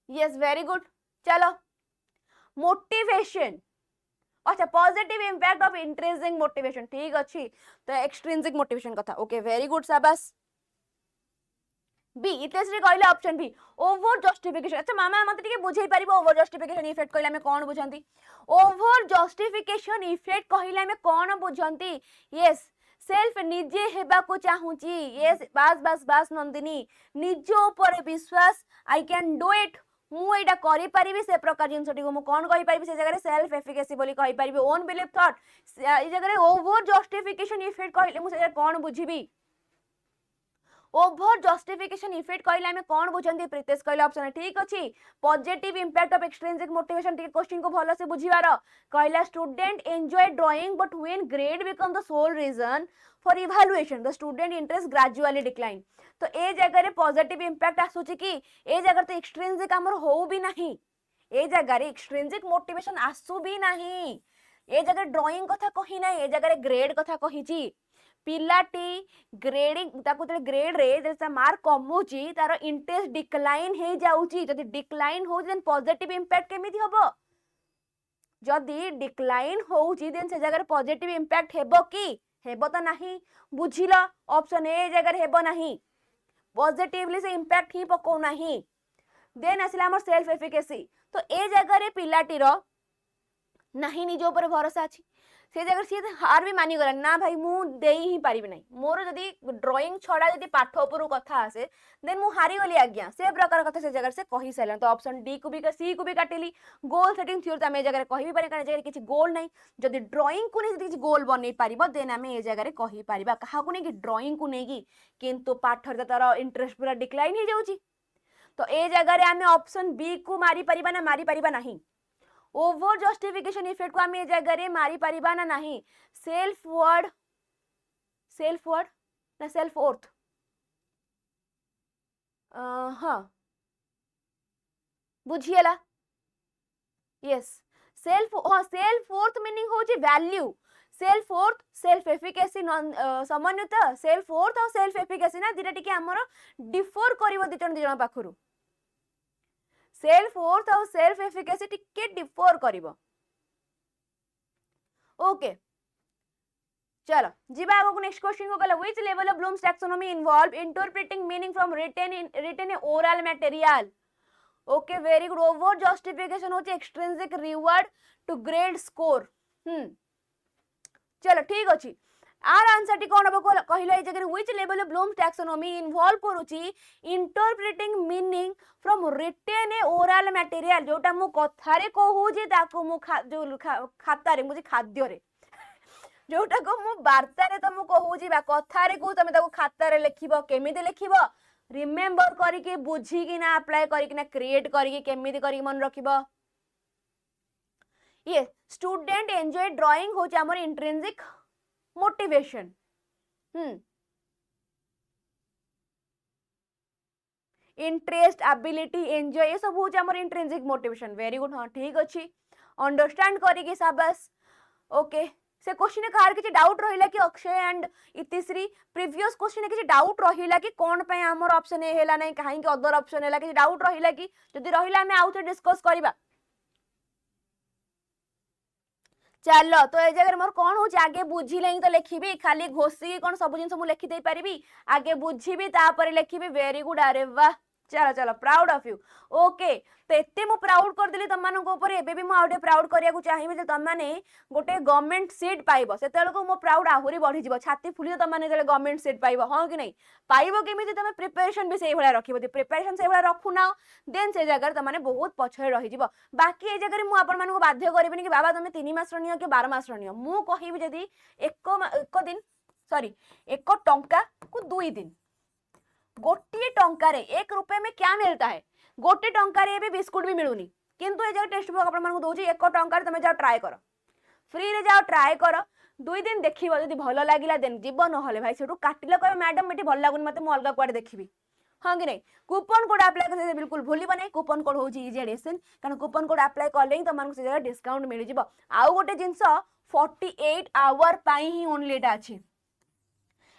A: यस वेरी गुड चलो मोटिवेशन अच्छा positive impact of intrinsic motivation ठीक अछि तो एक्सट्रिंसिक मोटिवेशन कथा ओके वेरी गुड शाबाश बी इतेश्री कहले ऑप्शन बी ओवर जस्टिफिकेशन अच्छा मामा मते टिके बुझेई परिबो ओवर जस्टिफिकेशन इफेक्ट कहले हमें कोन बुझंती ओवर जस्टिफिकेशन इफेक्ट कहले हमें कोन बुझंती यस सेल्फ निजे हेबा को चाहूची यस बास नंदिनी निज ऊपर विश्वास आई कैन डू इट मु एटा करि परिबी से प्रकार जिंसटी को मु कोन कहि परिबी से जगह सेल्फ एफिकेसी बोली कहि परिबी ओन बिलीफ थॉट ए जगह ओवर जस्टिफिकेशन इफेक्ट कहले मु से कोन बुझिबी ओवर जस्टिफिकेशन इफेक्ट कहले हमें कौन बुझंती प्रीतेश कहले ऑप्शन ठीक अछि positive impact of extrinsic motivation टिके क्वेश्चन को भलो से बुझिवार कहला student enjoy drawing but when grade become the sole reason for evaluation the student interest gradually decline तो ए जगह रे पॉजिटिव इंपैक्ट आसुची कि ए जगह तो एक्सट्रिंसिक हमर हो भी नहीं ए जगह रे एक्सट्रिंसिक मोटिवेशन आसु भी नहीं ए जगह ड्राइंग कथा कहि नै ए जगह रे ग्रेड कथा कहिची पिलाटी ग्रेडिंग ताको ते ग्रेड रे जैसा मार्क कमउची तार इंटरेस्ट डिक्लाइन हे जाउची जदी डिक्लाइन हो देन पॉजिटिव इंपैक्ट केमिति हबो जदी डिक्लाइन होउची देन से जगह पॉजिटिव इंपैक्ट हेबो कि हेबो त नाही बुझिला ऑप्शन ए जगह हेबो नाही पॉजिटिवली से इंपैक्ट ही पको नाही देन आसिला हमर सेल्फ एफिकेसी तो ए जगह रे पिलाटी रो नाही निज ऊपर भरोसा अछि से जगह सी हार भी मानी गला ना भाई मु देई ही पारिबे नै मोर जदी ड्राइंग छडा जदी पाठ ऊपर कथा आसे देन मु हारी गली आज्ञा से प्रकार कथा से जगह से कहि सैलन तो ऑप्शन डी को भी सी को भी काटेली गोल सेटिंग थ्योरी त हम ए जगह कहि भी पारे कारण जगह किछि गोल नै जदी ड्राइंग को नै जदी किछि गोल बनै पारिबो देन हम ए जगह रे कहि पारिबा कहा को नै कि ड्राइंग को नै कि किंतु पाठ रे तार इंटरेस्ट पूरा डिक्लाइन हे जाउची तो ए जगह रे हम ऑप्शन बी को मारी परिबा ना मारी परिबा नहीं ओवर जस्टिफिकेशन इफेक्ट को आमे जगह रे मारी परिबा ना नहीं सेल्फ वर्ड ना सेल्फ वर्थ हाँ बुझिएला यस सेल्फ वर्थ मीनिंग हो जे value self worth self efficacy समन्वित सेल्फ वर्थ और सेल्फ एफिकेसी ना दिटा टिके हमर डिफर करिवो दिजन पाखरु सेल्फ वर्थ और सेल्फ एफिकेसी टिके डिफर करिवो ओके चलो जीवा आगो नेक्स्ट क्वेश्चन को गला which level of Bloom's taxonomy involve interpreting meaning from written oral material okay very good over justification होची extrinsic reward to grade score चलो ठीक अछि आर आंसर टी कोन हबो कहिलो ए जगह which level of Bloom's taxonomy involve करूची interpreting meaning from written oral material जोटा मु कथा रे कहू जे ताको मु जो खाता रे मुझे खाद्य रे जोटा को मु वार्ता रे त मु कहू जी बा कथा रे को तमे ताको खाता रे लिखिबो केमिति लिखिबो रिमेंबर करी के बुझी कि ना अप्लाई करी कि ना क्रिएट करी के केमिति करी मन रखिबो ये स्टूडेंट एंजॉय ड्राइंग हो हमर intrinsic motivation interest ability enjoy ये सब हो हमर इंट्रिंसिक मोटिवेशन वेरी गुड हां ठीक अछि अंडरस्टैंड करी के शाबाश ओके से क्वेश्चन कार किछि डाउट रहिला कि अक्षय एंड इतिश्री प्रीवियस क्वेश्चन किछि डाउट रहिला कि कोन पे हमर ऑप्शन ए हेला नै काहे कि अदर ऑप्शन हेला कि डाउट रहिला कि जदी रहिला हमें आउट डिस्कस करिबा चलो तो ए जगह मोर कोन हो आगे बुझी लेई तो लिखिबी खाली घोसी कोन सब जिंस मु लिखि दे परिबी आगे बुझीबी तापर लिखिबी वेरी गुड अरे वाह चलो चलो प्राउड ऑफ यू ओके तो एते मु प्राउड कर देली तम मानको ऊपर एबे भी मु आउटे प्राउड करिया को चाहिबे जे तम माने गोटे गवर्नमेंट सीट पाइबो सेतेल को मो प्राउड आहुरी बढ़ी जिवो छाती फुली तम माने जे गवर्नमेंट सीट पाइबो हां कि नहीं पाइबो केमिति तमे प्रिपरेशन भी सेही भला रखिबो प्रिपरेशन सेही भला रखु ना देन से जगह तम माने बहुत पछरे रही जिवो बाकी ए जगह मु आपन मानको बाध्य करबिनी कि बाबा तमे 3 मास रनियो कि 12 मास रनियो मु कहिबी जदी एक दिन सॉरी 1 टंका को 2 दिन, गोटे टंकार 1 रुपये में क्या मिलता है, गोटे टंकार भी बिस्कुट भी मिलूनी, किंतु ये टेक्स्ट बुक आपको दूसरी 1 टंकार तुम जाओ ट्राए कर, फ्री रे जाओ ट्राए कर, 2 दिन देखिए जब भल लगे देन जीव ना भाई से काटिले कह मैडम ये भल लगुनि मत अलग कुआडे देखी, हाँ कि नहीं। कूपन कोड अप्लाई कर बिल्कुल भूलिब नहीं, कूपन कोड हूँ ईजेडएसएन, कारण कूपन कोड अप्लाई कले ही तुमको से जगह डिस्काउंट मिल जाव। आउ गोटे जिनस 48 आवर पाई ही ओनली एटा अछि,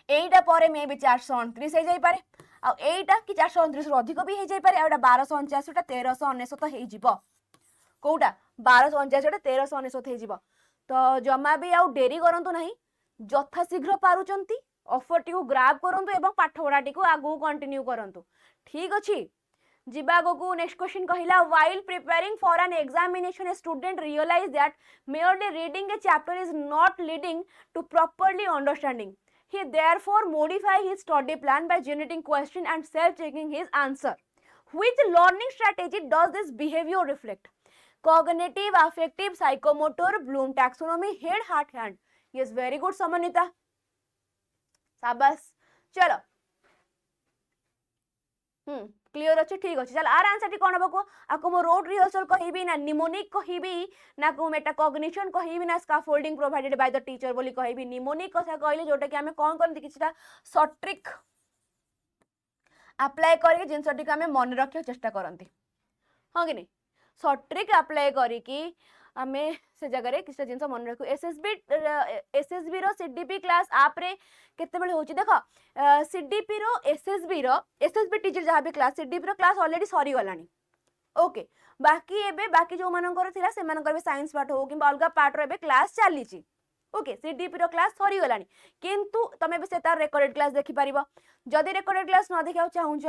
A: एटा पर मे भी 429 हो जाई पारे, आ एटा कि 429 रु अधिक भी हो जाई पारे, आ एटा 1279 टा 1399 हो जिवो, कोउटा 1279 टा 1399 हो जिवो। तो जमा भी आउ डेरी करंतु नहीं, यथा शीघ्र पारुचंती ऑफर टी को ग्राब करंतु एवं पाठ पढ़ा टी को आगु कंटिन्यू करंतु, ठीक अछि। जिबा आगु नेक्स्ट क्वेश्चन कहिला, while preparing for an examination a student realize that merely reading a chapter is not leading to properly understanding. He therefore modify his study plan by generating question and self-checking his answer. Which learning strategy does this behavior reflect? Cognitive, affective, psychomotor, Bloom taxonomy, head, heart, hand. Yes, very good Samanita. शाबाश, चलो clear अच्छे, ठीक अच्छे। चल our answer T कौन हम को आपको मो रोड रिहर्सल कहबी ना निमोनिक कहबी ना को मेटा कॉग्निशन कहबी ना scaffolding provided by the teacher बोली कहबी। निमोनिक कथा कहले जोटा कि हमें कौन करते किछटा शॉर्ट ट्रिक अप्लाई करके जिनसटी को हमें मन रखिया चेष्टा करंती, हाँ कि नहीं। शॉर्ट ट्रिक अप्लाई करिकी आमे से जगह रे किछटा जिनस मन रखु। एसएसबी रो सीडीपी क्लास आप रे केते बेले होची देखो, सीडीपी रो एसएसबी टीचर जहाँ भी क्लास सीडीपी रो क्लास ऑलरेडी सरी गलानी, ओके। बाकी एबे बाकी जो मानकर थिला से मानकर बे साइंस पाठ हो किबा अलगा पार्ट रो एबे क्लास चली ची, ओके। सीडीपी रो क्लास सरी गलानी, किंतु तमे बे से तार रिकॉर्डेड क्लास देखि परिबो। जदी रिकॉर्डेड क्लास न देखिया चाहूछ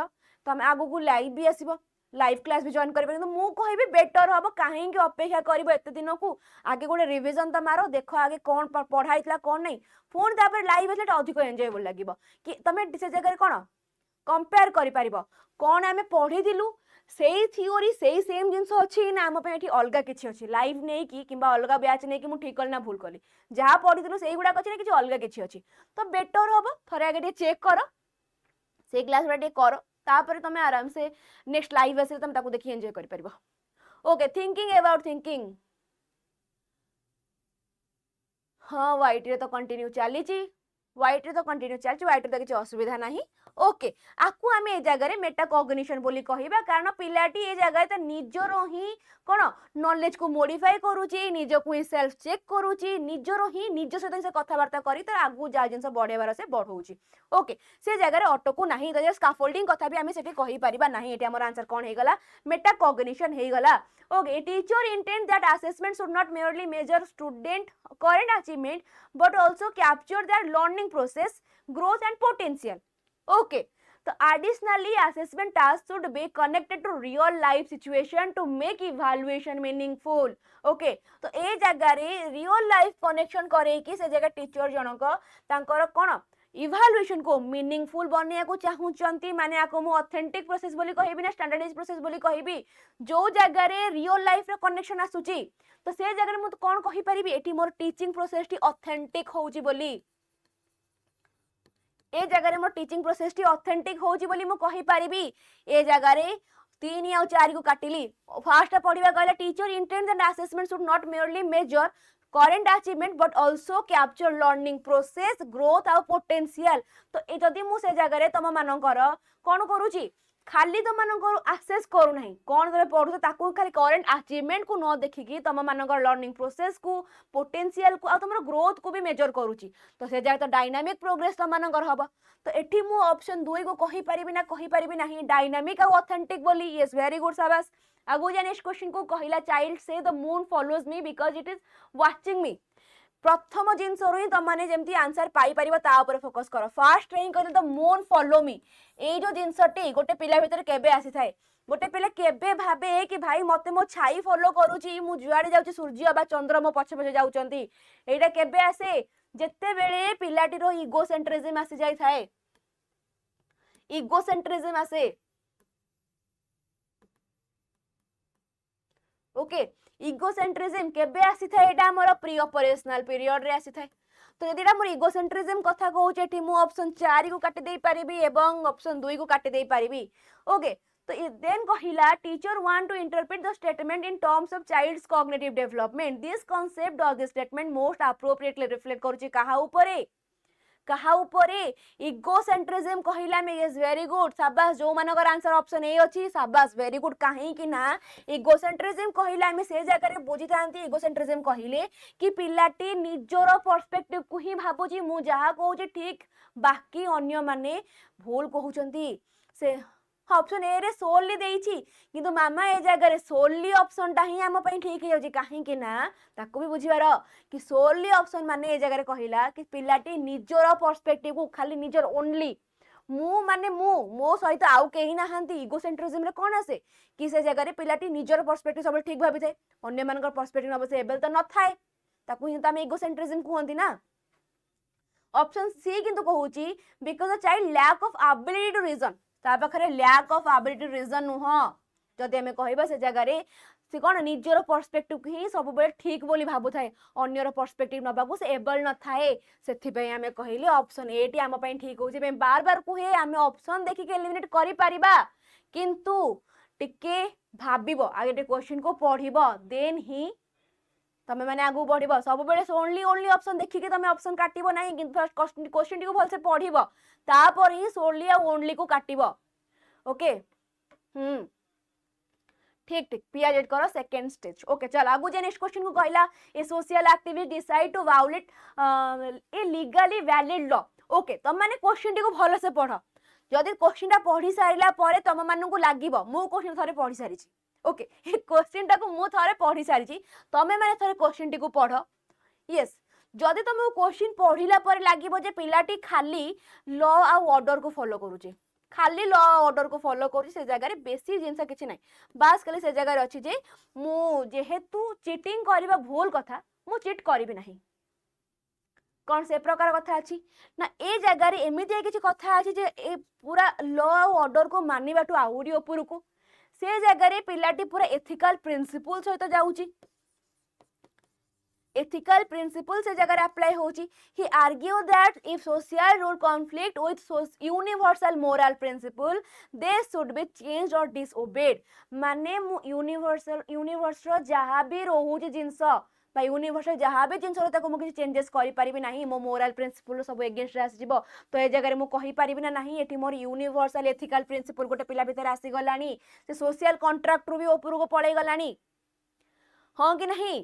A: तमे आगु को लाइव भी आसीबो, लाइव क्लास भी जॉइन करें। मु कहबी बेटर हम कहीं अपेक्षा कर दिन को आगे गोटे रिविजन तो मारो देख आगे कौन पढ़ाई कौन नहीं, पुणी तापर लाइव आसे अधिक एंजॉयबल लगे कि तुम से जगह कौन कंपेयर कर कौन आम पढ़ीलु से थियोरी से सेम जिन अच्छी ना आम ये अलग किसी अच्छी लाइव नहीं कि अलग बैच नहीं कि मुझे ठीक कली ना भूल कली जहाँ पढ़ी से गुड़ाक अच्छी ना कि अलग किसी अच्छी, तो बेटर हम थे आगे चेक कर से क्लास गुड़ा कर, तापर तुम आराम से नेक्स्ट लाइव आसे तुम ताको देखि एंजॉय कर परबो। ओके, थिंकिंग अबाउट थिंकिंग, हाँ व्हाइट रे तो कंटिन्यू चली, व्हाइट रे तो कंटिन्यू चलछि, व्हाइट रे तो किसी असुविधा नहीं, ओके। आकु आमे ए जगह रे मेटा कॉग्निशन बोली कहिबा, कारण पिलाटी ए जगह त निजरो ही कोन नॉलेज को मॉडिफाई करूची, निज को ही सेल्फ चेक करूची, निजरो ही निज सहित से कथावार्ता करी त आगु जा जिंस बढ़ेबार से बढ़ौची, ओके। से जगह रे अटकू नाही, तो स्काफोल्डिंग कथा भी आमे सेठी कहि परिबा नाही। एटी हमर आंसर कोन हे गला, मेटा कॉग्निशन हे गला, okay. Teacher intent that assessment should not merely measure student current achievement but also capture their learning process, growth and potential, okay. So additionally assessment tasks should be connected to real life situation to make evaluation meaningful, okay। तो ए जगह रे real life connection करे कि से जगह teacher जनक तांकर कोन evaluation को मीनिंगफुल बनिया को चाहूचंती, माने आको मु ऑथेंटिक प्रोसेस बोली कहबी ना स्टैंडर्डाइज प्रोसेस बोली कहबी, जो जगह रे रियल लाइफ रे कनेक्शन आसुची तो से जगह रे मु कोन कहि परिबी एटी मोर टीचिंग प्रोसेस टी ऑथेंटिक होउची बोली, ए जगह रे मोर टीचिंग प्रोसेस टी ऑथेंटिक होउची बोली मु कहि परिबी। ए जगह रे 3 और 4 को काटिली, फास्ट पढ़िबा कहले teacher intent that assessment should not merely measure current achievement but also capture learning process, growth और potential। तो ए जदी मु से जगह रे तम मानकर कोन करूची खाली तुम मानकर एक्सेस करू नहीं, कोन तमे पढु ताकू खाली करंट अचीवमेंट को न देखिकी तुम मानकर लर्निंग प्रोसेस को पोटेंशियल को आ तुमर ग्रोथ को भी मेजर करूची, तो से जाय तो डायनामिक प्रोग्रेस तुम मानकर हबा। तो एठी मु ऑप्शन 2 को कहि परिबी नाही डायनामिक और ऑथेंटिक बोली, यस वेरी गुड शाबाश। आगु जा नेक्स्ट क्वेश्चन को कहिला, चाइल्ड से the moon follows me because it is watching me. प्रथम जिनस ही तुम मैंने जमी आंसर पाई परिबा ता ऊपर फोकस कर। फास्ट रही कहले द मून फॉलो मी, ए जो जिनसटी गोटे पिला भितर केबे आसी थाए, गोटे पिला केबे भाबे कि भाई मते मो छाई फॉलो करूची, मु जुआडे जाउची सूर्य बा चंद्र मो पछे पछे जाउचंती, एटा केबे आसे जेते बेले पिलाटीरो इगो सेंट्रिज्म आसी जाई थाए, इगो सेंट्रिज्म आसे, ओके। इगोसेंट्रिज्म केबे आसी थाए एटा हमर प्री ऑपरेशनल पीरियड रे आसी थाए तो यदि एटा मोर इगोसेंट्रिज्म कथा कहूछ एठी मु ऑप्शन 4 को काटि देई परिबी एवं ऑप्शन 2 को काटि देई परिबी ओके तो देन कहिला teacher want to interpret the statement in terms of child's cognitive development this concept does this statement most appropriately reflect करूची कहा उपरे इगोसेंट्रिज्म कहिला में यस वेरी गुड शाबाश जो मानकर आंसर ऑप्शन ए अछि शाबाश वेरी गुड काहे कि ना इगोसेंट्रिज्म कहिला में से जगह रे बुझी थांती इगोसेंट्रिज्म कहिले कि पिलाटी निजरो पर्सपेक्टिव को ही भाबुची मु जहा कहूची ठीक बाकी अन्य माने भूल कहउचंती से ऑप्शन ए रे सोली देइछि किंतु मामा ए जगह रे सोली ऑप्शन ता ही हम पई ठीक हे काहे कि ना ताको भी बुझिबार कि सोली ऑप्शन माने ए जगह रे कहिला कि पिलाटी निजर पर्सपेक्टिव को खाली निजर ओनली मु माने मो सहित आउ केही नाहंती इगोसेंट्रिज्म रे कोन आसे कि से जगह रे पिलाटी निजर पर्सपेक्टिव सब ठीक भाबी थाए अन्य मानकर पर्सपेक्टिव अवश्य एबल त न थाए ताको ही त हम इगोसेंट्रिज्म कहंती ना ऑप्शन सी किंतु कहूची because the child lack of ability to reason ता पाखरे लैक ऑफ एबिलिटी रीजन नुह जदि हमें कहबा से जगह रे से कोन निजर पर्सपेक्टिव ही सब बेले ठीक बोली भाबु थाए अन्यर पर्सपेक्टिव नबाकू से एबल न थाए सेथि पे हमें कहिले ऑप्शन ए टी हम पई ठीक होची मैं बार बार कहे हमें ऑप्शन देखि के एलिमिनेट करि परिबा किंतु टिके भाबिबो आगे ते क्वेश्चन को पढिबो देन ही तमे माने आगु बढ़िबो सब बेले ओनली ऑप्शन देखि के तमे ऑप्शन काटिबो नाही किंतु फर्स्ट क्वेश्चन टी को भल से पढिबो तापर ही सोनली आ ओनली को काटिबो ओके ठीक ठीक पीआर करो सेकंड स्टेज ओके चल आगु जे नेक्स्ट क्वेश्चन को कहला a social activity decide to violate a legally valid law okay तम माने क्वेश्चन टी को भल से पढ जदि क्वेश्चन टा पढी सारिला परे तम मानन को लागिबो मु क्वेश्चन थारे पढी सारिछि ओके ए क्वेश्चन टा को मु थारे पढी सारिछि तमे माने थारे क्वेश्चन टी को पढ यस जदि तुम क्वेश्चन पढ़िला पर लागिबो जे पिलाटी खाली लॉ आ ऑर्डर को फॉलो करूचे खाली लॉ ऑर्डर को फॉलो करूची से जगह रे बेसी जिंसा किछि नै बास खाली से जगह रे अछि जे मु जेहेतु चीटिंग करबा भूल कथा मु चीट करबी नाही कौन से प्रकार कथा अछि ना ए जगह रे एमिति किछि कथा अछि जे ए पूरा लॉ आ ऑर्डर को मानिबाटू आउडी ऊपर को से जगह रे पिलाटी पूरा एथिकल प्रिंसिपल सहित जाउची ethical principles से जगह अप्लाई होची he argue that if social rule conflict with universal moral principle they should be changed or disobeyed माने universal जहाँ भी रोहुची जिनस बा यूनिवर्सल जहाँ भी जिनस ताको मु किछि चेंजेस करि परिबि नाही मो मोरल प्रिंसिपल सब अगेंस्ट रे आसीबो तो ए जगह रे मु कहि परिबि ना नाही एठी मोर यूनिवर्सल एथिकल प्रिंसिपल गोटे पिला भीतर आसी गलानी से सोशल कॉन्ट्रैक्ट रु भी ऊपर को पळै गलानी हां कि नहीं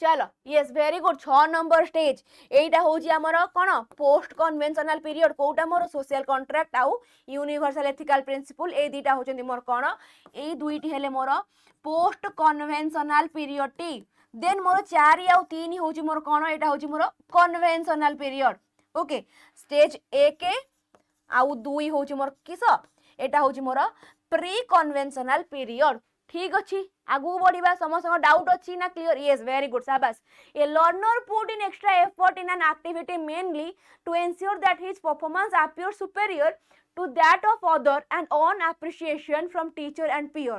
A: चलो yes very good 6 number stage एटा होची हमर कोन पोस्ट कन्वेंशनल पीरियड कोटा मोर सोशल कॉन्ट्रैक्ट आउ यूनिवर्सल एथिकल प्रिंसिपल ए दीटा होचंदी मोर कोन ए दुईटी हेले मोर पोस्ट कन्वेंशनल पीरियड टी देन मोर 4 आउ 3 होची मोर कोन एटा होची मोर कन्वेंशनल पीरियड ओके स्टेज 1 आउ 2 होची मोर किस एटा होची मोर प्री कन्वेंशनल पीरियड ठीक अच्छी आगु बढ़िबा समस्त डाउट अच्छी ना क्लियर यस वेरी गुड शाबाश a learner put in extra effort in an activity mainly to ensure that his performance appears superior to that of other and on appreciation from teacher and peer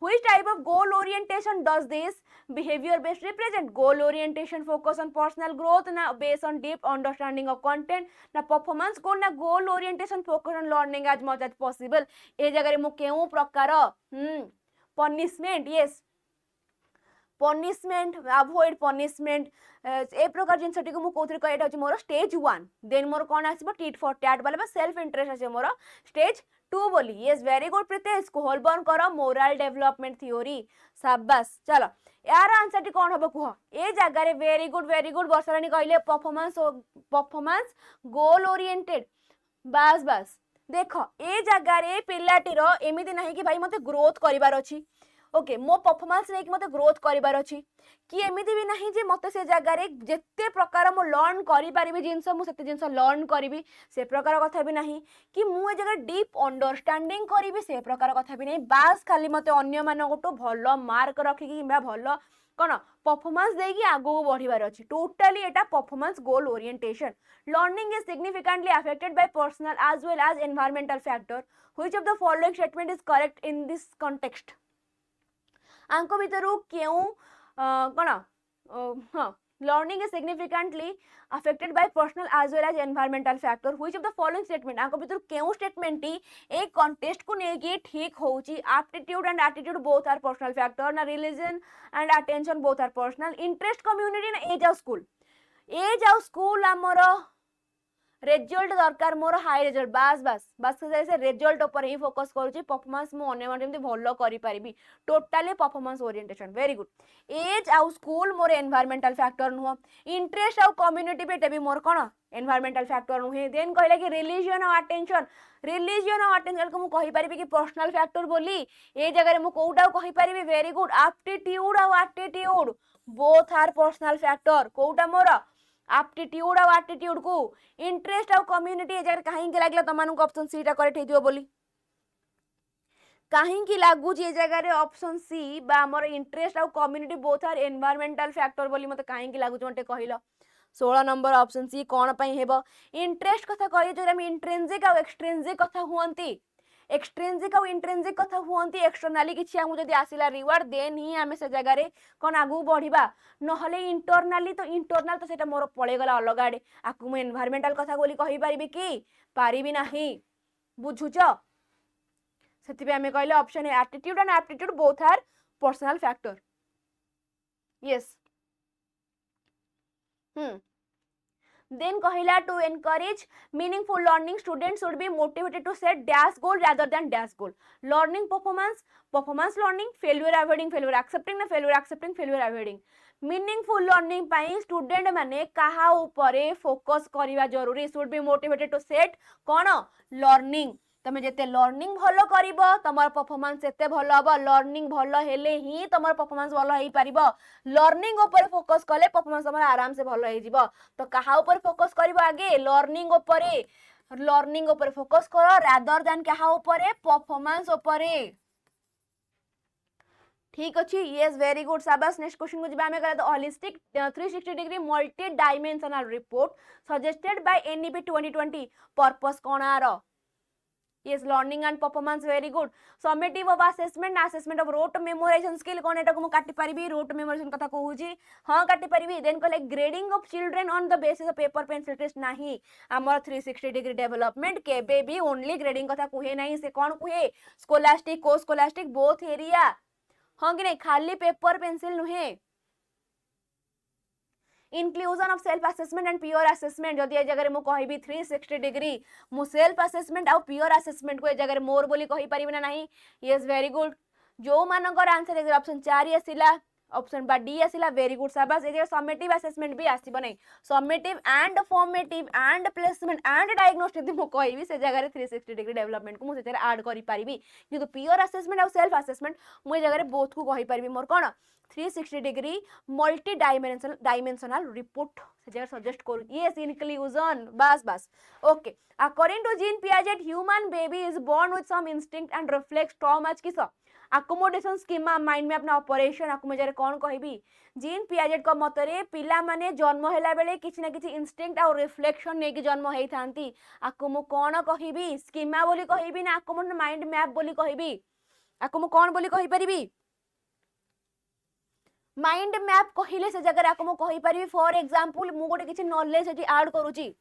A: which type of goal orientation does this behavior based represent goal orientation focus on personal growth na based on deep understanding of content na performance goal na goal orientation focus on learning as much as possible ए जगह रे मु केउ प्रकार punishment yes punishment avoid punishment ए प्रकार जिनसटी को मु कोथरे कहैटा अछि मोर स्टेज 1 देन मोर कोन आसीबो टीट फॉर टैट वाला सेल्फ इंटरेस्ट अछि मोर स्टेज 2 बोली यस वेरी गुड प्रीतेश को होल बर्न करो मोरल डेवलपमेंट थ्योरी शाबाश चलो यार आंसर टी कोन होबो कुह ए जगह रे वेरी गुड वर्षरानी कहले परफॉर्मेंस गोल ओरिएंटेड बस बस देख ए जगह रे पिलाटी रो एमिति नाही कि भाई मते ग्रोथ करिवार अछि ओके मो परफॉर्मेंस नै कि मते ग्रोथ करिवार अछि कि एमिति भी नाही जे मते से जगह रे जेते प्रकार मो लर्न करि परिबि जिंस मु सेते जिंस लर्न करिवि से प्रकार कथा भी नाही कि मु ए जगह डीप अंडरस्टैंडिंग करिवि से प्रकार कथा भी नाही बास खाली मते अन्य मान गोटो भलो मार्क रखि कि भलो कोन परफॉर्मेंस देगी आगो बढ़िबार अछि totally Etah performance goal orientation learning is significantly affected by personal as well as environmental factor which of the following statement is correct in this context आंको भितरु केउ कोन हाँ learning is significantly affected by personal as well as environmental factor. Which of the following statement आंको भितर केउ statement A contest को नेकी ठीक होउची? aptitude and attitude both are personal factor, ना religion and attention both are personal, interest community ना as आउ school आमर रेजल्ट दरकार मोर हाई रेजल्ट बास बास बास से रेजल्ट ऊपर ही फोकस करूची परफॉर्मेंस मु अन्य माने भलो करि परिबी totally performance orientation very good age आउ स्कूल मोर एनवायरमेंटल फैक्टर नुह इंटरेस्ट आउ कम्युनिटी बेटे भी मोर कोन एनवायरमेंटल फैक्टर नुहे देन कहला कि रिलीजन और अटेंशन को मु कहि परिबी कि पर्सनल फैक्टर बोली ए जगह रे मु कोउटा कहि परिबी वेरी गुड एप्टीट्यूड और attitude both are personal factor कोउटा मोर एप्टीट्यूड और एटीट्यूड को इंटरेस्ट और कम्युनिटी ए जगह काहे के लागला तमानु को ऑप्शन सी टा करेक्ट हे दियो बोली काहे की लागु जे जगह रे ऑप्शन सी बा हमर इंटरेस्ट और community both are environmental factor बोली मते काहे की लागु मते कहिलो 16 नंबर ऑप्शन सी कोन पई हेबो इंटरेस्ट कथा कहि जे हम इंट्रिंसिक और एक्सट्रिंसिक कथा हुअंती एक्सट्रिंसिक और इंट्रिंसिक कथा हुअंती एक्सटर्नली किछि हमु जदी आसिला रिवार्ड देन ही हमें से जगह रे कोन आगु बढ़िबा नहले इंटरनली तो इंटरनल तो सेटा मोर पळे गला अलग आडे आकु मु एनवायरमेंटल कथा बोली कहि परिबी कि पारिबी नाही बुझुचो सेति पे हमें कहले ऑप्शन है attitude and aptitude both are personal factor yes Then कहला to encourage meaningful learning, students should be motivated to set dash goal rather than dash goal. Learning performance learning, failure avoiding, failure accepting ना failure accepting, failure avoiding. Meaningful learning पाई student माने कहा ऊपरे focus करिवा जरूरी should be motivated to set कौन learning तमे जेते learning भलो करिवो तमर परफॉर्मेंस सेते भलो हबो लर्निंग भलो हेले ही तमर परफॉर्मेंस भलो हेई परिबो लर्निंग ऊपर फोकस कले परफॉर्मेंस तमर आराम से भलो हेई जिवो तो कहा ऊपर फोकस करिवो आगे लर्निंग ऊपर फोकस करो रादर देन कहा ऊपर परफॉर्मेंस ऊपर ठीक अछि यस वेरी गुड शाबाश नेक्स्ट क्वेश्चन को जिबा हमें करे तो holistic 360 degree multi dimensional report suggested by NEP 2020 पर्पस कोन आरो yes learning and performance very good summative of assessment of rote memorization skill कोन एटा को काटी परिबी rote memorization कथा कहूची हां काटी परिबी देन कहले grading of children on the basis of paper pencil test नाही हमर 360 डिग्री डेवलपमेंट केबे भी ओनली ग्रेडिंग कथा कुहे नहीं से कोन कुहे स्कोलास्टिक को स्कोलास्टिक बोथ एरिया हां कि नहीं खाली पेपर पेंसिल नुहे inclusion of self assessment and peer assessment जदि ए जगह रे मु कहिबी 360 डिग्री मु सेल्फ असेसमेंट और peer assessment को ए जगह रे मोर बोली कहि परिबी ना नहीं यस वेरी गुड जो मानकर आंसर ए ऑप्शन 4 आसिला ऑप्शन बा डी आसिला वेरी गुड शाबाश ए जगह समेटिव असेसमेंट भी आसीबो नहीं summative and formative and placement and diagnostic मु कहिबी से जगह रे 360 डिग्री डेवलपमेंट को मु से ऐड करि परिबी किंतु peer assessment और सेल्फ असेसमेंट मु ए जगह रे बोथ को कहि परिबी मोर कोन 360 डिग्री मल्टी डायमेंशनल रिपोर्ट से जगह सजेस्ट करू यस इंक्लूजन बस okay according to Jean Piaget human baby is born with some instinct and reflex from age किस अकोमोडेशन स्कीमा माइंड में अपना ऑपरेशन आकु मजरे कोन कहबी जीन पियाजेट को मतरे पिला माने जन्म हैला बेले किछि ना किछि इंस्टिंक्ट और रिफ्लेक्शन ने कि जन्म हेई थांती आकु मु कोन कहबी स्कीमा बोली कहबी ना अकोमोड माइंड मैप बोली कहबी आकु मु कोन बोली कहि परिबी माइंड मैप कहिले से जगह आकु मु कहि परिबी फॉर एग्जांपल मु गोटे किछि नॉलेज एटी ऐड करूची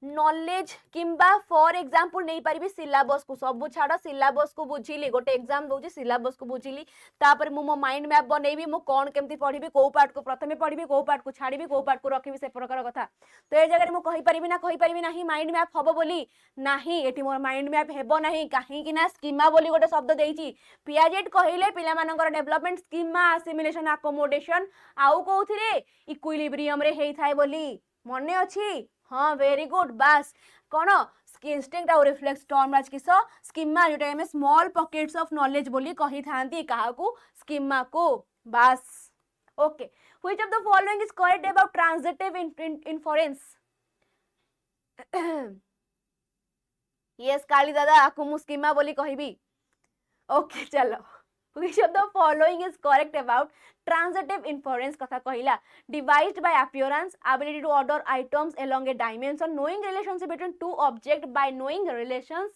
A: नॉलेज किंबा फॉर एग्जांपल नहीं पारिबी सिलेबस को सब छाड़ सिलेबस को बुझिली गोटे एग्जाम दोची सिलेबस को बुझिली तापर मु मो माइंड मैप बनेबी मु कोन केमती पढिबी को पार्ट को प्रथमे पढिबी को पार्ट को छाड़ीबी को पार्ट को रखिबी से प्रकार कथा तो ए जगह मु कहि परिबी नाही माइंड मैप हबो बोली नाही एटी मोर माइंड मैप हेबो नाही काहे कि ना स्कीमा बोली गोटे शब्द देइची पियाजेट कहिले पिला मानकर डेवलपमेंट स्कीमा असिमिलेशन अकोमोडेशन आउ कोउथिरे इक्विलिब्रियम रे हेई थाए बोली मने अछि हाँ वेरी गुड बस कौन इंस्टिंक्ट और रिफ्लेक्स टर्म राज किस स्कीमा जोटा हमें स्मॉल पॉकेट्स ऑफ नॉलेज बोली कही थांती काहाकू स्कीमा को बस okay which of the following is correct about transitive inference yes काली दादा आकु मु स्कीमा बोली कहबी ओके चलो which of the following is correct about transitive inference कथा कहिला devised by appearance ability to order items along a dimension knowing relationship between two objects by knowing the relations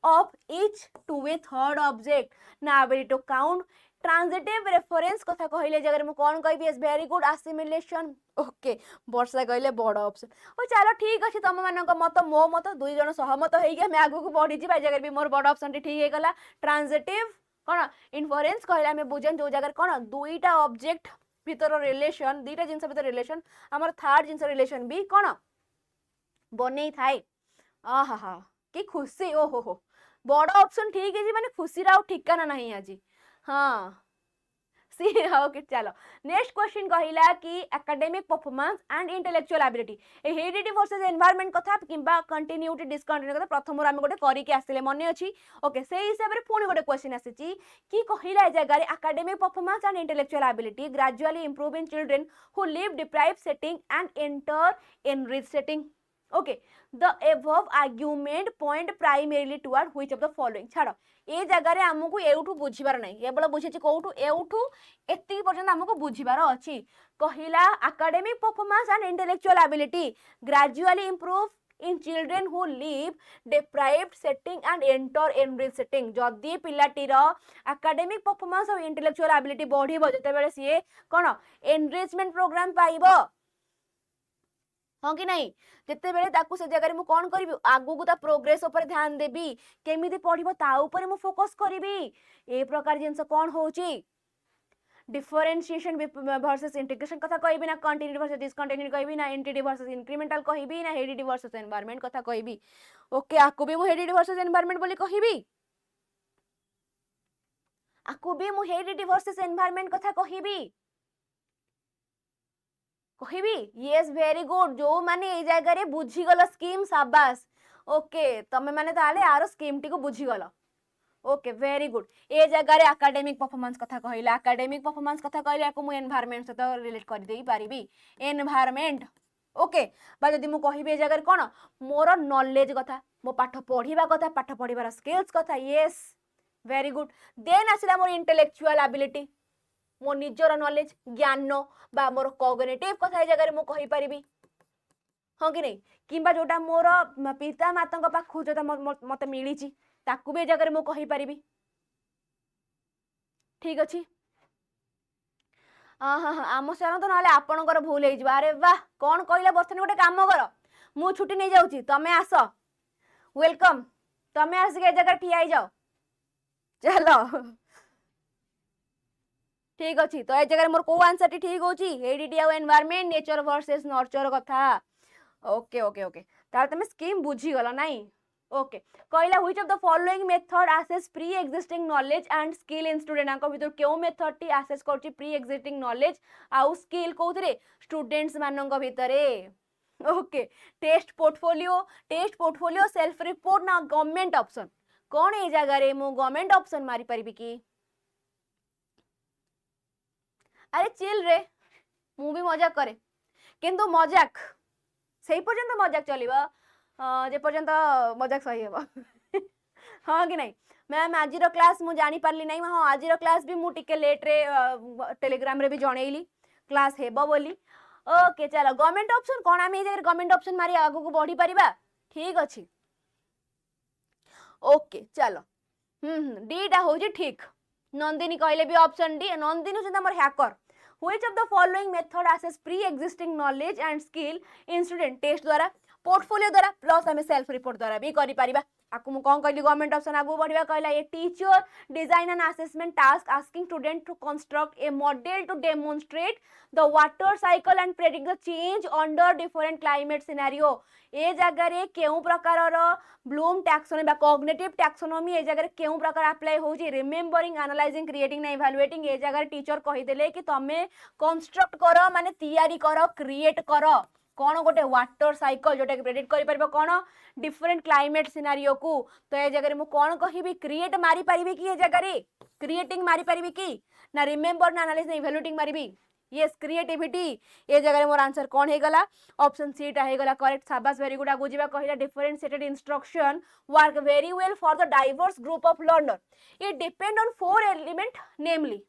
A: of each to a third object na ability to count transitive reference कथा कहले जगह मु कोन कहबी is very good assimilation okay Varsha कहले बड़ option ओ चलो ठीक अछि तुम मानक मत मो मत दुई जन सहमत होई हम आगु को बढ़ी जिबा जगह भी मोर बड़ ऑप्शन ठीक हे गला ट्रांजिटिव कोन इन्फरेंस कहले हम बुझन जो जगह कोन दुईटा ऑब्जेक्ट भीतर रिलेशन दुईटा जिंस भीतर रिलेशन हमर थर्ड जिंस रिलेशन भी कोन बनै थाए आहा हा की खुशी ओ हो बड़ ऑप्शन ठीक है जी माने खुशी राव ठिकाना नहीं आज हाँ सी ओके चलो नेक्स्ट क्वेश्चन कहिला कि academic performance and intellectual ability A heredity versus environment कथा किंबा कंटिन्यूटी डिसकंटिन्यू कथा प्रथम हम गोटे करिके आसिले मने अछि ओके से हिसाब रे पुणी गोटे क्वेश्चन आसीची कि कहिला ए जगह रे academic performance and intellectual ability gradually improve in children who live deprived setting and enter enrich setting okay the above argument point primarily toward which of the following छाड़ ए जगह रे हमकु एउठू बुझिबार नै केवल बुझिछि कोउठू एउठू एत्ती पर्यंत हमकु बुझिबार अछि कहिला academic performance and intellectual ability gradually improve in children who live deprived setting and enter enrich setting जदी पिलाटीर एकेडमिक परफॉर्मेंस और इंटेलेक्चुअल एबिलिटी बढ़िबो जते बेले सीए कोन एनरिचमेंट प्रोग्राम पाइबो हाँ कि नहीं जिते बेले ताकू से जगह मु कौन करी आगु को ता प्रोग्रेस ऊपर ध्यान देबी केमिति पढ़िबो ता ऊपर मु फोकस करिबी ए प्रकार जिंस कौन होची डिफरेंशिएशन वर्सेस इंटीग्रेशन कथा कहबी ना कंटिन्यूटी वर्सेस डिसकंटिन्यूटी कहबी ना एंटिटी वर्सेस इंक्रीमेंटल कहबी ना हेरिडिटी वर्सेस एनवायरनमेंट कथा कहबी ओके आकु भी मु हेरिडिटी वर्सेस एनवायरनमेंट बोली कहबी आकु भी मु हेरिडिटी वर्सेस एनवायरनमेंट कथा कहबी कहबी यस वेरी गुड जो माने ए जगह रे बुझी गलो स्कीम शाबाश ओके तमे माने ताले आरो स्कीम टी को बुझी गलो ओके वेरी गुड ए जगह रे एकेडमिक परफॉर्मेंस कथा कहला एकेडमिक परफॉर्मेंस कथा कहले याको मु एनवायरनमेंट से तो रिलेट कर देई पारिबी एनवायरनमेंट ओके बा जदी मु कहबी ए जगह रे कोन मोर नॉलेज कथा मो पाठ पढिबा कथा पाठ पढिबार स्किल्स कथा यस वेरी गुड देन आसिला मोर इंटेलेक्चुअल एबिलिटी मो निजर नॉलेज ज्ञान बा मोर कॉग्निटिव कथा जगह मु कहि परिबी हाँ कि नहीं किंबा जोटा मोर पिता माता पाखु जोटा मत मिली ताकू भी जगह मु कहि परिबी ठीक अछि हाँ हाँ आम सेन तो ना आपणकर भूल हो अरे वाह कौन कहले बर्थनी गोटे काम कर मु छुट्टी नहीं जाऊँ तमें आस वेलकम तमें आसिक ए जगह ठिया जाओ चलो ठीक अच्छी तो ए जगह मोर को आंसर टी ठीक होची हेरिडिटी और एनवायरनमेंट नेचर वर्सेस नर्चर कथा ओके ओके ओके तार तमे स्कीम बुझी गला नाही ओके कहला which of the following method assess pre existing knowledge and skill in student आंको भीतर केउ मेथड टी असेस करची प्री एक्जिस्टिंग नॉलेज आउ स्किल कोथरे स्टूडेंट्स मानंग भीतरे okay test portfolio self report ना गवर्नमेंट ऑप्शन कौन ए जगह रे मु गवर्नमेंट ऑप्शन मारी परिबी की अरे चिल रे मु भी मजाक करे किंतु मजाक से पर्यंत मजाक चलिबा जे पर्यंत मजाक सही हेबा हाँ कि नहीं मैम आज क्लास मु जानी पारली नहीं हाँ आज क्लास भी मु टिके लेट रे टेलीग्राम रे भी जणैली क्लास हेबो बोली ओके चलो गवर्नमेंट ऑप्शन कोन आमे जे गवर्नमेंट ऑप्शन मारी आगु को बढ़ी परिबा ठीक अछि ओके चलो डी टा हो जी ठीक नंदिनी कहले भी ऑप्शन डी नंदिनी होछ हमर हैकर which of the following method assess pre existing knowledge and skill in student test द्वारा पोर्टफोलियो द्वारा प्लस हमें सेल्फ रिपोर्ट द्वारा भी करि परिबा आकु मु कोन कहली गवर्नमेंट ऑप्शन आगु बढ़िबा कहला ए teacher design an assessment task asking student to construct a model to demonstrate the water cycle and predict the change under different climate scenario ए जगह रे केउ प्रकार रो ब्लूम टैक्सोनॉमी बा कॉग्निटिव टैक्सोनॉमी ए जगह रे केउ प्रकार अप्लाई होजी रिमेंबरिंग एनालाइजिंग क्रिएटिंग ना इवैल्यूएटिंग ए जगह टीचर कहि देले कि तमे कंस्ट्रक्ट करो माने तैयारी करो क्रिएट करो कौन गोटे वाटर साइकिल जोटा कि प्रेडिक्ट करि परबो कौन डिफरेंट क्लाइमेट सिनेरियो को तो ए जगह मु कौन कहिबी क्रिएट मारी परिबी कि ए जगह रे क्रिएटिंग मारी परिबी कि ना रिमेंबर ना एनालाइज ना इवैल्यूएटिंग मारिबी यस क्रिएटिविटी ए जगह मोर आंसर कौन हे गला ऑप्शन सी टा हे गला करेक्ट शाबाश वेरी गुड आगु जिबा कहिला differentiated instruction work very well for the diverse group of learner it depend on 4 element namely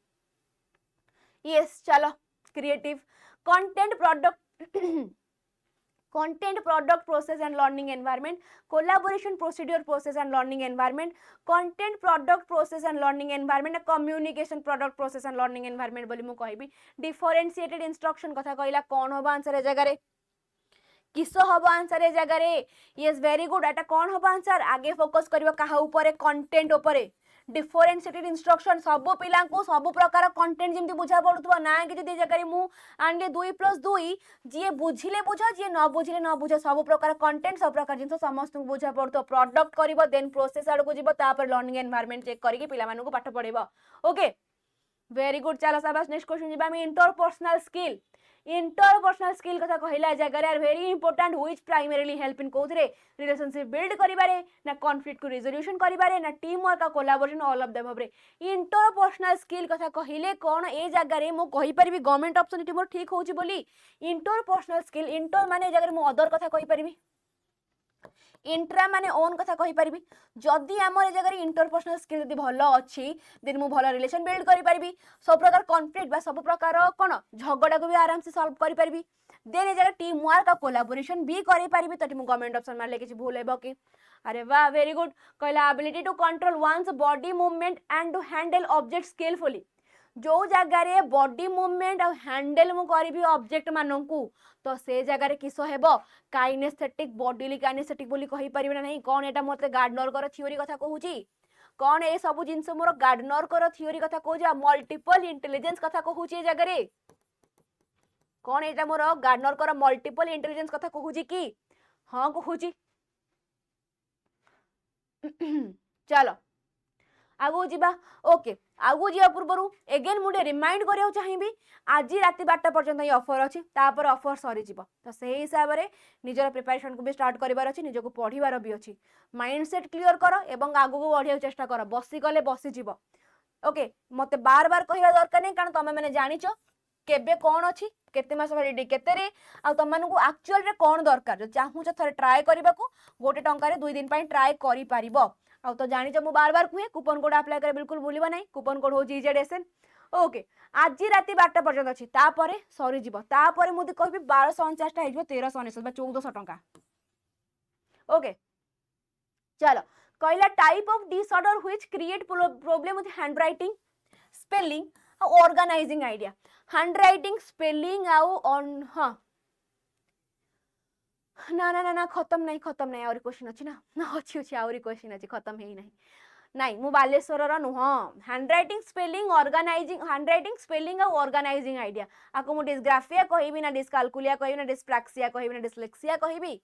A: yes चलो creative content product content product process and learning environment, collaboration procedure process and learning environment, content product process and learning environment, communication product process and learning environment बोली मु कहबी differentiated instruction कथा कहला कौन होबा answer A जगह रे किस हबा आंसर ए जगह रे यस वेरी गुड एटा कौन हबा आंसर आगे फोकस करबा काहा ऊपर कंटेंट ऊपर डिफरेंशिएटेड इंस्ट्रक्शन सब पिला को सब प्रकार कंटेंट जमी बुझा पड़ुवा ना कि जब जगह मु आनली 2+2 जी बुझिले बुझ जी न बुझिले न बुझ सब प्रकार कंटेंट सब प्रकार जिन समस्त बुझा पड़ो प्रोडक्ट कर देन प्रोसेस आड़ को जीव लर्निंग एनवायरनमेंट चेक करके पिला पाठ पढ़ेब ओके वेरी गुड चलो शाबाश नेक्स्ट क्वेश्चन जीवा इंटरपर्सनल स्किल इंटरपर्सनल स्किल कथा कहला जगह are very important which primarily help in कोथरे रिलेशनशिप बिल्ड करिबारे ना कॉन्फ्लिक्ट को रिजोल्यूशन करिबारे ना team work collaboration all of the above रे इंटरपर्सनल स्किल कथा कहिले कोन ए जगह रे मु कहि परबी गवर्नमेंट ऑप्शन इटी मोर ठीक होची बोली इंटरपर्सनल स्किल इंटर माने जगह मु अदर कथा कहि परबी इंट्रा माने ओन कथा कहि परबी जदी हमर जगह इंटरपर्सनल स्किल जदी भलो अछि देन मु भलो रिलेशन बिल्ड करि परबी सब प्रकार कॉन्फ्लिक्ट बा सब प्रकार कोन झगड़ा को भी आराम से सॉल्व करि परबी देन ए जगह टीम वर्क का कोलैबोरेशन भी करि परबी तटी मु गवर्नमेंट ऑप्शन मारले किछि भूल हेबो कि अरे वाह वेरी गुड कहला ability to control one's body movement and to handle object skillfully जो जगह रे बॉडी मूवमेंट और हैंडल मु करबी ऑब्जेक्ट माननकू तो से जगह रे किसो हेबो काइनेस्थेटिक बॉडीली काइनेस्थेटिक बोली कहि परिबे नहीं कोन एटा मते गार्डनर कर थ्योरी कथा कहूची कोन ए सब जिंस मोर गार्डनर कर थ्योरी कथा कहूजा मल्टीपल इंटेलिजेंस कथा कहूची ए जगह रे कोन एटा मोर गार्डनर कर मल्टीपल इंटेलिजेंस कथा कहूची की हां कहूची चलो आगो जीवा ओके आगो जीवा पूर्व एगेन मुझे रिमाइंड करिया चाहिबी आज रात 12टा पर्यंत ये ऑफर अछि तापर ऑफर सरी जीव तो से हिसाब रे निजर प्रिपरेशन को भी स्टार्ट करिवार अछि निजको पढिवार भी अछि माइंडसेट क्लियर कर एवं आगो को बढ़िया चेष्टा कर बसी गले बसी जीव ओके मते बार बार कहिवा दरकार नै कारण तमे माने जानिचो केबे कोन अछि केते मास वैलिडिटी केते रे आ तम मानकु एक्चुअल रे कोन दरकार जो चाहू छ थरे ट्राई करबा को गोटे टंका रे 2 दिन पई ट्राई करि पारिबो आ तो जानी मु बार बार कहे कूपन कोड अप्लाई करे बिल्कुल भूलिबा नहीं कूपन कोड हो 𝐂𝐸𝐻 ओके आज राति 12टा पर्यंत अछि तापरे सरी जीव तापरे मुदी कहबी 1249 टा हेजो 1399 बा 1400 टंका ओके चलो कहला type of disorder which create problem with handwriting spelling और ऑर्गेनाइजिंग आइडिया हैंडराइटिंग स्पेलिंग आउ ऑन हां ना ना ना ना खत्म नहीं और क्वेश्चन अछि ना ना अछि और क्वेश्चन अछि खत्म हे नहीं नहीं मु बालेश्वर रा नु हां handwriting spelling organizing handwriting spelling और ऑर्गेनाइजिंग आइडिया आको मु डिस्ग्राफिया कहबी ना डिस्काल्कुलिया कहबी ना डिस्प्रैक्सिया कहबी ना डिस्लेक्सिया कहबी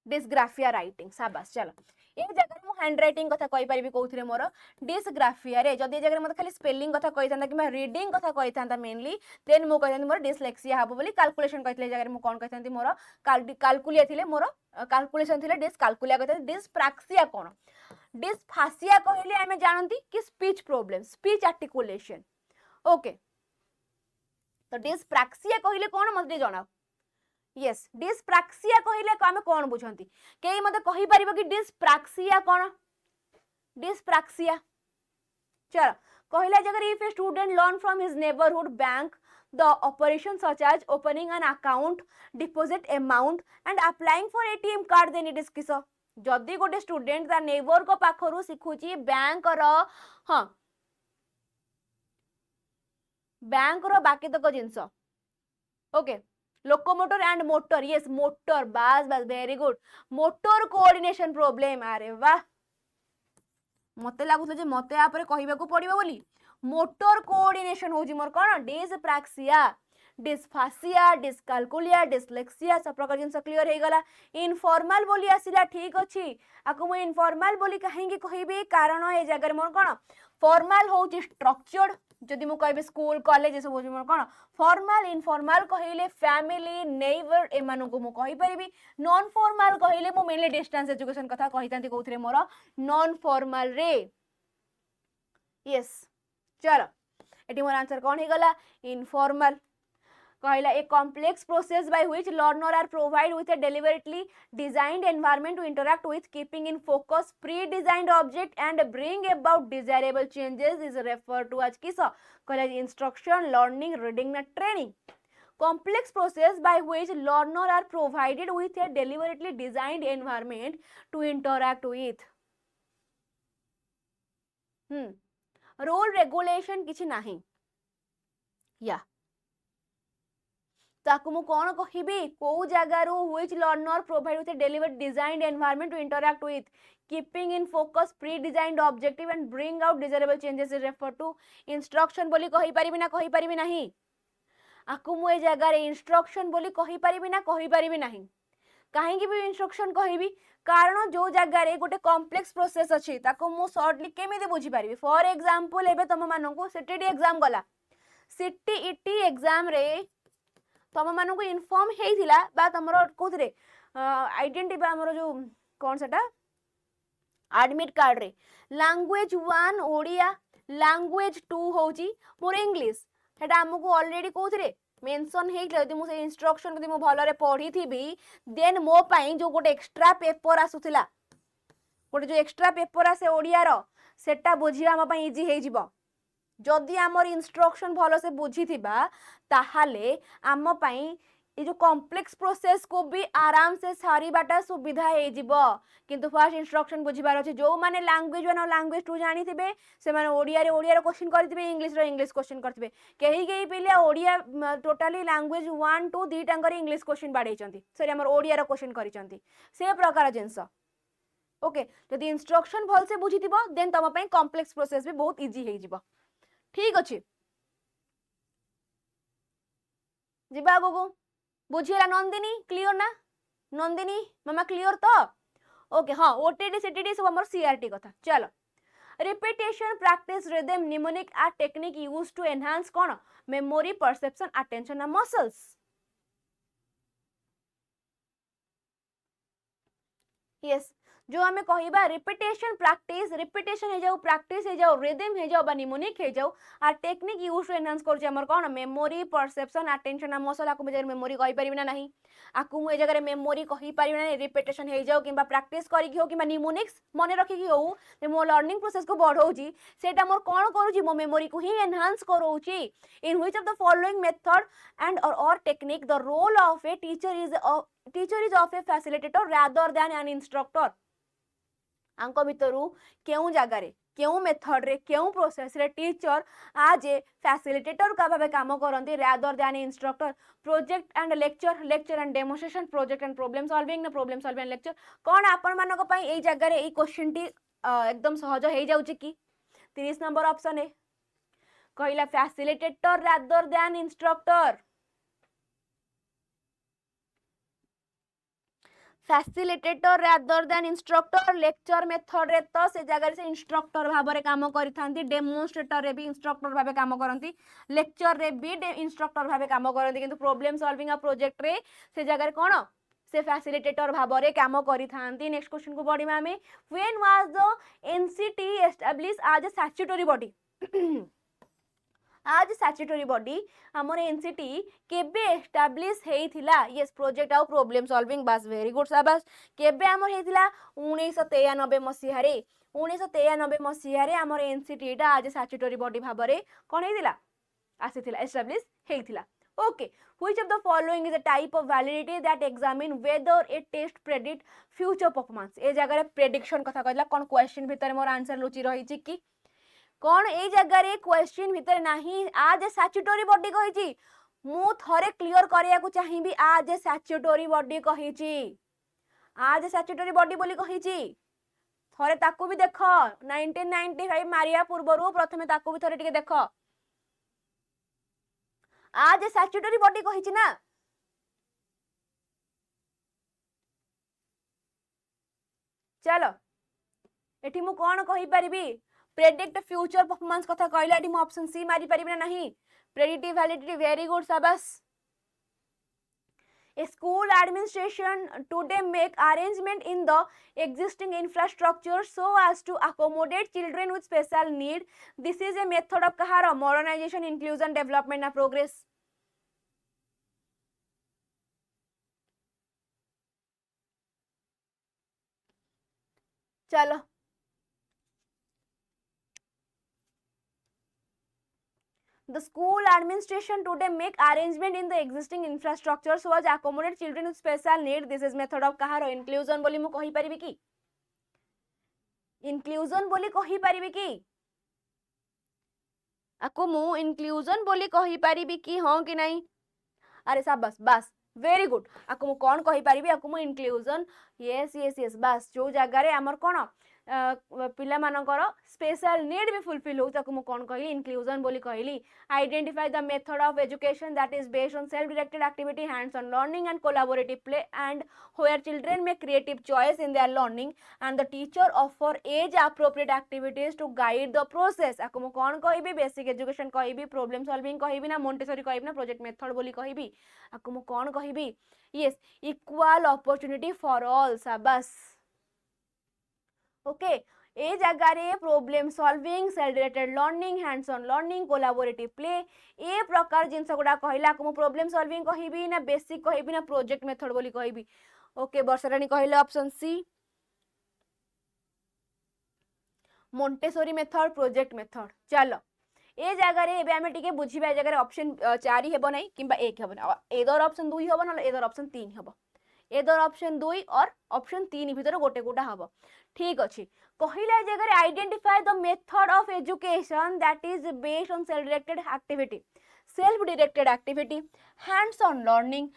A: डिस्ग्राफिया राइटिंग शाबाश चलो ए जगह मु हैंड राइटिंग कथा कहि परिबी कोथरे मोर डिस्ग्राफिया रे जदी जगह मते खाली स्पेलिंग कथा कहि थांता कि रीडिंग कथा कहि थांता मेनली देन मु कहि थांती मोर डिस्लेक्सिया हबो बोली कैलकुलेशन कहितले जगह मु कोन कहि थांती मोर कैलकुलिया थिले मोर कैलकुलेशन थिले डिस्काल्कुलिया कहि डिस्प्रैक्सिया कोन डिस्फासिया कहले हमें जानंती कि speech problem speech articulation okay तो डिस्प्रैक्सिया कहले कोन मते जणाओ यस डिस्प्रैक्सिया कहले आमे कोन बुझंती केई मते कहि परिबो कि डिस्प्रैक्सिया कोन डिस्प्रैक्सिया चलो कहला जगह if a student learn from his neighbourhood bank the operation such as opening an account deposit amount and applying for ATM card then it is किसो जदी गोटे स्टूडेंट ता नेबर को पाखरु सिखुची बैंक रो हां बैंक रो बाकी तक जिंस okay locomotor and motor yes motor बस बस very good motor coordination problem अरे वाह मते लागुत जे मते आपरे कहिबा को पड़िबो बोली मोटर कोऑर्डिनेशन होजी मोर कोन डिस्प्रैक्सिया डिस्फासिया डिस्काल्कुलिया डिस्लेक्सिया सब प्रकार जिंस क्लियर हे गला इनफॉर्मल बोली आसिला ठीक अछि आको मु इनफॉर्मल बोली कहेंगे कहिबे कारण ए जगह मोर कोन फॉर्मल होची स्ट्रक्चर्ड जदि मु कहबे स्कूल कॉलेज सब होची मोर कोन फॉर्मल इनफॉर्मल कहिले फैमिली नेबर ए मानु को मु कहि परिबी नॉन फॉर्मल कहिले मु मेनली डिस्टेंस एजुकेशन कथा कहि तांती कोथरे मोर नॉन फॉर्मल रे यस चलो एटी मोर आंसर कोन हे गला इनफॉर्मल कहला a complex process by which learner are provided with a deliberately designed environment to interact with, keeping in focus pre-designed object and bring about desirable changes is referred to as किस कहला instruction, learning, reading na training. Complex process by which learner are provided with a deliberately designed environment to interact with. Rule regulation किछि नाही या ताकु मु कोन कहिबी को जगारू which learner provide with a deliberate designed environment to interact with, keeping in focus pre-designed objective and bring out desirable changes is referred to instruction बोली कहि परिबी ना कहि परिबी नाही आकु मु ए जगह रे instruction बोली कहि परिबी ना कहि परिबी नाही काहेकि भी instruction कहिबी कारण जो जगह रे गोटे complex process अछि ताकु मु शॉर्टली केमिति बुझी परिबी. फॉर एग्जांपल एबे तम माननकु सीटीटी एग्जाम गला सीटीईटी एग्जाम रे तम माननकु इन्फॉर्म हेइथिला बा तमरो कोथरे आइडेंटिटी बा हमरो जो कोन सेटा एडमिट कार्ड रे लैंग्वेज 1 ओडिया लैंग्वेज 2 होची मोर इंग्लिश सेटा हमकु ऑलरेडी कोथरे मेंशन हेइथिला यदि मु से इंस्ट्रक्शन यदि मु भलरे पढी थिबी देन मो पई जो गोटे एक्स्ट्रा पेपर आसुथिला गोटे जो एक्स्ट्रा पेपर आसे ओडिया रो सेटा बुझिया हम पई इजी हेइ जिवो जदि आमर इंस्ट्रक्शन भलो से बुझी थिबा ताहाले आम पई ये जो कॉम्प्लेक्स प्रोसेस को भी आराम से सारी बाटा सुविधा हे जिवो किंतु फर्स्ट इंस्ट्रक्शन बुझिबार अछि जो माने लैंग्वेज 1 और लैंग्वेज 2 जानि थिबे से माने ओडिया रे क्वेश्चन करथिबे इंग्लिश रो इंग्लिश क्वेश्चन करथिबे केही पिले ओडिया टोटली लैंग्वेज 1 2 दी टांगर इंग्लिश क्वेश्चन बाडैचंती सॉरी हमर ओडिया रो क्वेश्चन करिचंती से प्रकार जिंस ओके जदि इंस्ट्रक्शन भल से बुझिथिबो देन तम पई कॉम्प्लेक्स प्रोसेस भी बहुत इजी हे जिवो ठीक अछि जिबा गोगो बुझिला नंदिनी क्लियर ना नंदिनी मामा क्लियर तो ओके हाँ ओटीटी सीटीटी सब हमर सीआरटी कथा चलो रिपीटेशन प्रैक्टिस रिदम निमोनिक आ टेक्निक यूज्ड टू एनहांस कोन मेमोरी परसेप्शन अटेंशन आ मसल्स यस जो हमें कहिबा रिपीटेशन हे जाऊ प्रैक्टिस हे जाऊ रिदम हे जाऊ बा निमोनिक हे जाऊ आ टेक्निक यूज टू एनहांस करछ हमर कोन मेमोरी परसेप्शन अटेंशन आ मसल आकु मेजर मेमोरी कहि परिबिना नाही आकु मु ए जगह रे मेमोरी कहि परिबिना नाही रिपीटेशन हे जाऊ किबा प्रैक्टिस करि कि हो किबा निमोनिक्स मने रखि कि हो जे मो लर्निंग प्रोसेस को बढ़ौची सेटा मोर कोन करूची मो मेमोरी को ही एनहांस करौची in which of the following method and और technique the role of a teacher is of a facilitator rather than an instructor आंको भितरु केउ जगह रे केउ मेथड रे केउ प्रोसेस रे टीचर आज ए फैसिलिटेटर का भाबे काम करंती rather than instructor project and lecture and demonstration project and problem solving and lecture कोन आपन मानको पई एई जगह रे एई क्वेश्चन टी एकदम सहज हे जाउची कि 30 नंबर ऑप्शन है कहला facilitator rather than instructor facilitator rather than instructor lecture method रे तो से जगह से इंस्ट्रक्टर भाव रे काम करिथांती डेमोन्स्ट्रेटर रे भी इंस्ट्रक्टर भाबे काम करंती लेक्चर रे भी इंस्ट्रक्टर भाबे काम करंती किंतु प्रॉब्लम सॉल्विंग आ प्रोजेक्ट रे से जगह रे कोन से फैसिलिटेटर भाव रे काम करिथांती नेक्स्ट क्वेश्चन को पढिमा हमें when was the NCT establish as a statutory body आज स्टैट्यूटरी बॉडी हमर एनसीटी केबे एस्टैब्लिश हेइथिला यस प्रोजेक्ट आउ प्रॉब्लम सॉल्विंग बस वेरी गुड शाबाश केबे हमर हेइथिला 1993 मसिहा रे 1993 मसिहा रे हमर एनसीटी टा आज स्टैट्यूटरी बॉडी भाबरे कोन हेइथिला आसीथिला एस्टैब्लिश हेइथिला okay which of the following is a type of validity that examine whether a test predict future performance ए जगह रे प्रेडिक्शन कथा कहला कोन क्वेश्चन भीतर मोर आंसर लुचि रहिछि कि कौन ए जगह रे क्वेश्चन भीतर नहीं आज स्टैट्यूटरी बॉडी कहिची मु थरे क्लियर करिया को चाहिबी आज स्टैट्यूटरी बॉडी कहिची आज स्टैट्यूटरी बॉडी बोली कहिची थरे ताकू भी देखो 1995 मारिया पूर्वरु प्रथमे ताकू भी थरे टिके देखो आज स्टैट्यूटरी बॉडी कहिची ना चलो एठी मु कोन कहि परिबी प्रेडिक्ट फ्यूचर परफॉर्मेंस कथा कहला एठी मु ऑप्शन सी मारी परिबी ना नहीं प्रेडिक्टिव वैलिडिटी वेरी गुड शाबाश a school administration today make arrangement in the existing infrastructure so as to accommodate children with special need this is a method of kahara modernization inclusion development and progress चलो The school administration today make arrangement in the existing infrastructure so as accommodate children with special need. This is method of kaharo inclusion बोली मु कहि परिबी की inclusion बोली कहि परिबी की आको मु inclusion बोली कहि परिबी की हां कि नहीं अरे साबस बस वेरी गुड आको मु कोन कहि परिबी आको मु inclusion yes yes yes बस जो जगह रे हमर कोन पिला मानकर स्पेशल नीड भी फुलफिल हो ताको मु कोन कहली इंक्लूजन बोली कहली identify the method of education that is based on self directed activity hands on learning and collaborative play and where children make creative choice in their learning and the teacher offer age appropriate activities to guide the process आको मु कोन कहबी basic education कहबी problem solving कहबी ना Montessori कहबी ना project method बोली कहबी आको मु कोन कहबी yes equal opportunity for all शाबाश ओके ए जगह रे problem solving self directed learning hands on learning collaborative play ए प्रकार जिंस गुडा कहला को प्रॉब्लम सॉल्विंग कहबी ना बेसिक कहबी ना प्रोजेक्ट मेथड बोली कहबी ओके वर्षाराणी कहले option C Montessori method project method चलो ए जगह रे एबे हमें टिके बुझिबा जगह रे ऑप्शन 4 हेबो नै किबा 1 हेबो ना एदर ऑप्शन 2 हेबो ना एदर ऑप्शन 3 हेबो एदर ऑप्शन 2 और ऑप्शन 3 भीतर गोटे गोटा हबो ठीक अछि कहिला जगह identify the method of education that is based on self directed activity hands on learning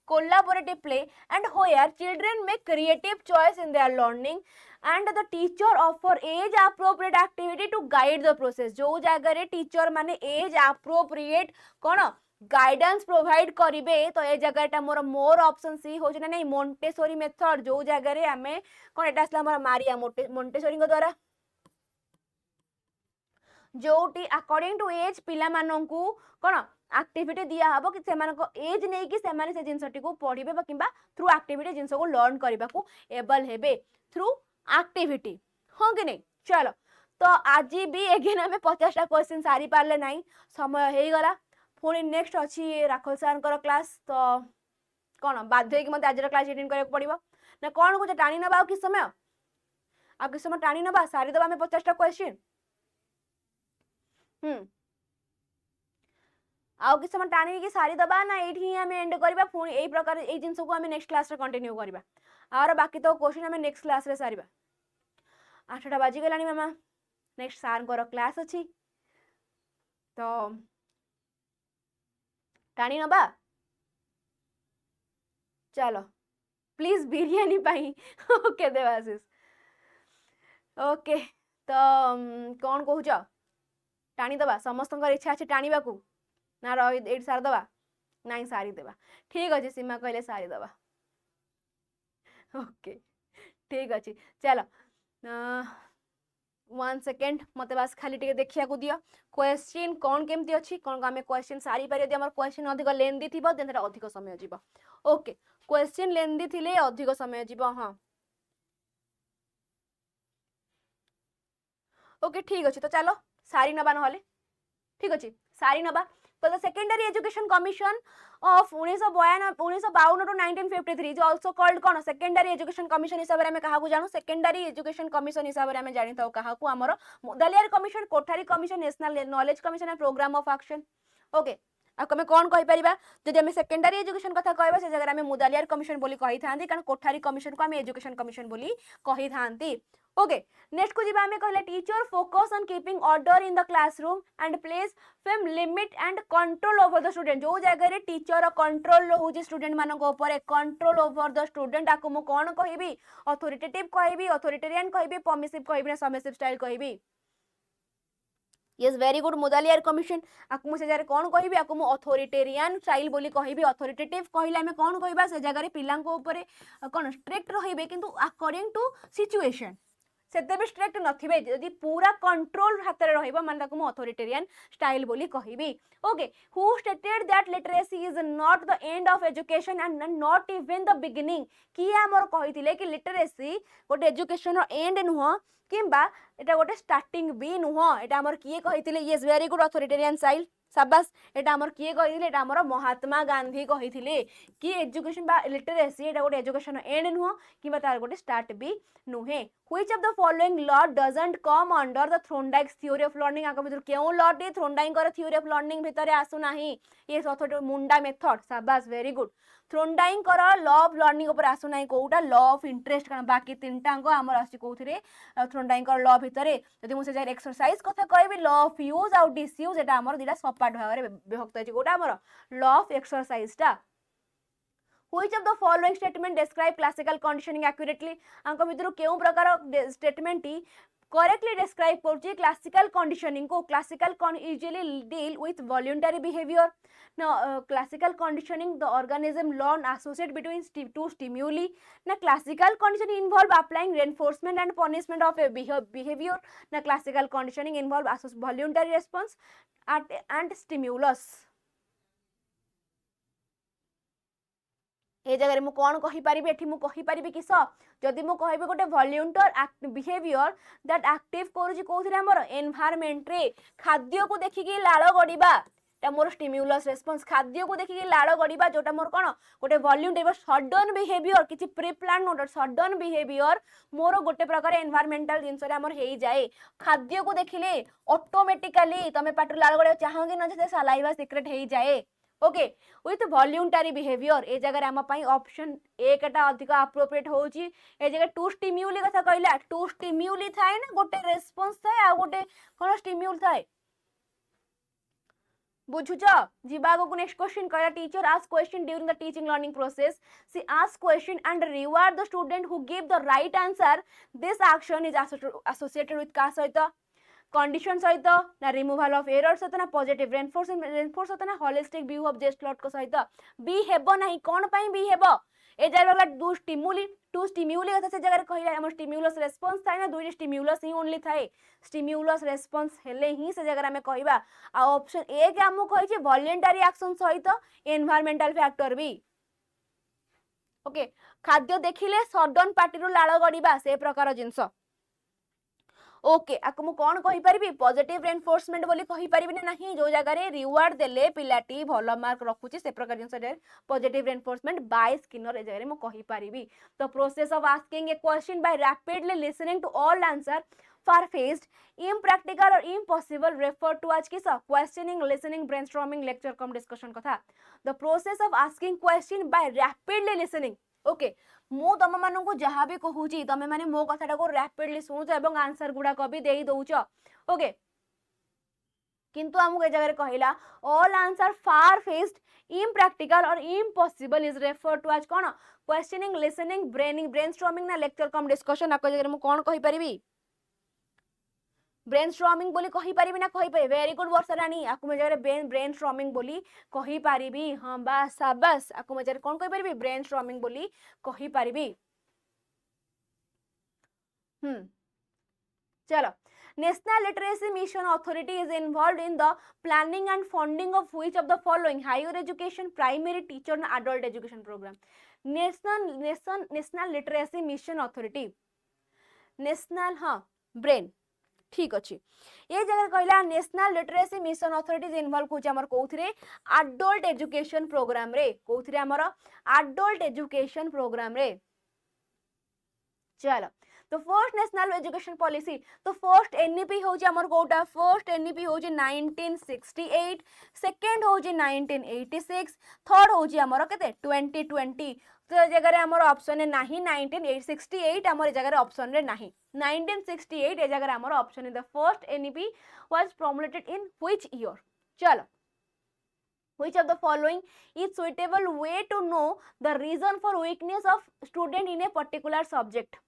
A: collaborative play and where children make creative choice in their learning and the teacher offer age appropriate activity to guide the process जो जगह रे teacher माने age appropriate कोन guidance provide करिवे तो ए जगहटा मोर option C हो ना नहीं Montessori method जो जगह रे हमें कोन एटा असला मोर मारिया मोंटेसोरी द्वारा जोटी अकॉर्डिंग टू एज पिला माननकू कोन एक्टिविटी दिया हबो कि सेमान को एज नै कि सेमान से जिंसटी को पढिबे बा किबा थ्रू एक्टिविटी जिंस को लर्न करबा को एबल हेबे थ्रू एक्टिविटी हां कि नहीं चलो तो आज भी अगेन हमें 50 टा क्वेश्चन सारी पारले नहीं समय हे गला पुणी नेक्स्ट अच्छी राखल सर क्लास तो कौन बाध्य कि मत आज क्लास अटेंड करके पड़ो ना कौन कुछ टाणी नवा किस समय आ किस समय टाणी नवा सारी दबा हमें 50 टा क्वेश्चन आउ किस समय टाणी की सारी दबा ना एठी हमें एंड करबा पुणी एई प्रकार एई जिंस को हमें नेक्स्ट क्लास रे कंटिन्यू करबा और बाकी तो क्वेश्चन हमें नेक्स्ट क्लास रे सारीबा 8टा बाजी गलानी मामा नेक्स्ट सर को क्लास अछि तो टाणी नबा चलो प्लीज बिरयानी पाई ओके देवाशीष ओके तो कौन कहूच टाणी दबा समस्त इच्छा अच्छे टाणीबा को ना रही सारी दबा नहीं सारी देवा ठीक अच्छे सीमा कहले सारी दबा ओके ठीक अच्छे चलो 1 सेकेंड मत बस खाली टिके देखिया को दियो क्वेश्चन कौन केमती अच्छी कौन आम क्वेश्चन सारी पारे आम क्वेश्चन अधिक लेंदी थी देन अधिक समय जीव ओके क्वेश्चन लेंदी थिले अधिक समय जीव हाँ ओके ठीक अच्छे तो चलो सारी नबा ना ठीक अच्छे सारी नबा तो the secondary education commission of 1952 to 1953 is also called कोन सेकेंडरी एजुकेशन कमिशन हिसाब रे हमें कहा को जानू सेकेंडरी एजुकेशन कमिशन हिसाब रे हमें जानि थाउ कहा को हमर Mudaliar commission Kothari commission national knowledge commission and programme of action okay आ कमे कोन कहि परिबा जदि हमें सेकेंडरी एजुकेशन कथा कहबा से जगह हमें मुदालियार कमिशन बोली कहि थांती कारण कोठारी कमिशन को हमें एजुकेशन कमिशन बोली कहि थांती ओके नेक्स्ट को जीवा हमें कहले teacher focus on keeping order in the classroom and place fame limit and control over the student जो जगह रे टीचर कंट्रोल होउजी स्टूडेंट मानक ऊपर कंट्रोल ओवर द स्टूडेंट आको मु कोन कहबी अथॉरिटेटिव कहबी अथॉरिटेरियन कहबी परमिसिव कहबी ना सबमिसिव स्टाइल कहबी yes very good Mudaliar commission आकु मु से जारे कोन कहबी आकु मु अथॉरिटेरियन स्टाइल बोली कहबी अथॉरिटेटिव कहले हमें कोन कहबा से जगह रे पिलां को ऊपर कोन स्ट्रिक्ट रहिबे किंतु अकॉर्डिंग टू सिचुएशन सेते भी स्ट्रिक्ट नथिबे यदि पूरा कंट्रोल हाथ रे रहइबा मान ताकु मु अथॉरिटेरियन स्टाइल बोली कहबी okay who stated that literacy is not the end of education and not even the beginning कि हमर कहिथिले कि लिटरेसी गोटे एजुकेशन रो एंड नुह किंबा एटा गोटे स्टार्टिंग भी नुह एटा हमर किए कहिथिले yes very good authoritarian style साबास एटा हमर किए कहिथिले एटा हमर महात्मा गांधी कहिथिले कि एजुकेशन बा लिटरेसी एटा गोटे एजुकेशन एंड नुह कि तार गोटे स्टार्ट भी नुहे which of the following law doesn't come under the Thorndike's theory of learning आक भितर केउ लॉ टी थ्रोनडाइक थ्योरी ऑफ लर्निंग भितर आसु नाही ये सथोट मुंडा मेथड साबास very good Thorndike law of learning ऊपर आसु नाही कोउटा लॉ ऑफ इंटरेस्ट कारण बाकी तीनटा अंक हमर आसी कोउथिरे थ्रोनडाइक लॉ भितर जदि मु से जाय एक्सरसाइज कथा कहबी लॉ ऑफ यूज आउ डिसयूज एटा हमर दिला सपाट भाव रे विभक्त अछि कोउटा हमर लॉ ऑफ एक्सरसाइज टा Which of the following statement describe classical conditioning accurately? अंक भितर केउ प्रकार स्टेटमेंट टी करेक्टली डिस्क्राइब करछि क्लासिकल कंडीशनिंग को classical usually deal with voluntary behaviour ना classical conditioning the organism learn associate between two stimuli ना classical conditioning involve applying reinforcement and punishment of a behaviour ना classical conditioning involve voluntary response and stimulus ए जगह मु कौन कहि परिबे एठी मु कहि परिबे किस जदि मु कहबे गोटे वॉलंटियर बिहेवियर दैट एक्टिव करूची कोथिरे हमर एनवायरनमेंट रे खाद्य को देखि कि लाळ गडिबा ता मोर स्टिमुलस रेस्पॉन्स खाद्य को देखि कि लाळ गडिबा जोटा मोर कोन गोटे वॉलंटियर सडन बिहेवियर किछि pre plan not sudden behaviour मोर गोटे प्रकार एनवायरनमेंटल जिंस रे हमर हेई जाए खाद्य को देखिले ऑटोमेटिकली तमे पाटर लाळ गडिबा चाहोगे न जे सलाइवा सीक्रेट हेई जाए ओके विथ वॉलंटरी बिहेवियर ए जगह आम ऑप्शन एकटा अधिक अप्रोप्रिएट होची ए जगह टू स्टिम्यूली कथा कहला टू स्टिम्यूली थाए ना गोटे रेस्पॉन्स थाए आ गोटे कोन स्टिम्यूल थाए बुझुछ जीवा को नेक्स्ट क्वेश्चन कहला teacher ask question during the teaching learning process she ask question and reward the student who give the right answer this action is associated with का सहित कंडीशन सहित ना रिमूवल ऑफ एरर सहित ना positive reinforce सहित ना holistic view of जेस्ट lot को सहित बी हेबो नाही कोन पई बी हेबो ए जगह वाला टू स्टिम्यूली कथा से जगह कहला हम स्टिम्युलस रेस्पॉन्स थाए ना दुई स्टिम्युलस ही ओनली थाए स्टिम्युलस रेस्पॉन्स हेले ही से जगह में कहबा आ ऑप्शन ए के हम कहि छी वॉलंटरी एक्शन सहित एनवायरमेंटल फैक्टर भी ओके खाद्य देखिले सडन पार्टी रो लाळ गडिबा से प्रकार जिंस ओके आक मु कोन कहि परबी पॉजिटिव रेनफोर्समेंट बोली कहि परबी ना नाही जो जगह रे रिवार्ड देले पिलाटी भलो मार्क रखुची से प्रकार जिंस रे पॉजिटिव रेनफोर्समेंट बाय स्किनर ए जगह रे मु कहि परबी the process of asking a question by rapidly listening to all answer far-fetched, impractical or impossible referred to as किस questioning, listening, brainstorming, lecture कम discussion कथा the process of asking question by rapidly listening okay मु तम मानन को जहां भी कहूची तमे माने मो कथाटा को रैपिडली सुनुछ एवं आंसर गुडा को भी देई दउछ ओके किंतु हमको ए जगह कहला all answer far faced impractical or impossible is referred to as cone questioning listening brainstorming ना lecture कम discussion आको जगह मु कोन कहि परिबी ब्रेनस्टॉर्मिंग बोली कहि परिबी ना कहि परिबी वेरी गुड वर्षा रानी आकु में जगह ब्रेनस्टॉर्मिंग बोली कहि परिबी हां बस शाबाश आकु में जगह कोन कहि परिबी ब्रेनस्टॉर्मिंग बोली कहि परिबी चलो national literacy mission authority is involved in the planning and funding of which of the following higher education primary teacher and adult education program national literacy mission authority national हां ब्रेन ठीक अच्छे ये जगह कहला national literacy mission authority involve होची हमर कोथरे adult education programme रे कोथरे हमर एडल्ट एजुकेशन प्रोग्राम रे चलो तो फर्स्ट नेशनल एजुकेशन पॉलिसी तो फर्स्ट एनईपी होची हमर कोटा फर्स्ट एनईपी होची 1968 सेकंड होची 1986 थर्ड होची हमर केते 2020 तो जगह रे हमर ऑप्शन है नाही 1968 हमर जगह ऑप्शन रे नाही 1968 ए जगह हमर ऑप्शन है the first NEP was promoted in which year चलो which of the following is suitable way to know the reason for weakness of student in a particular subject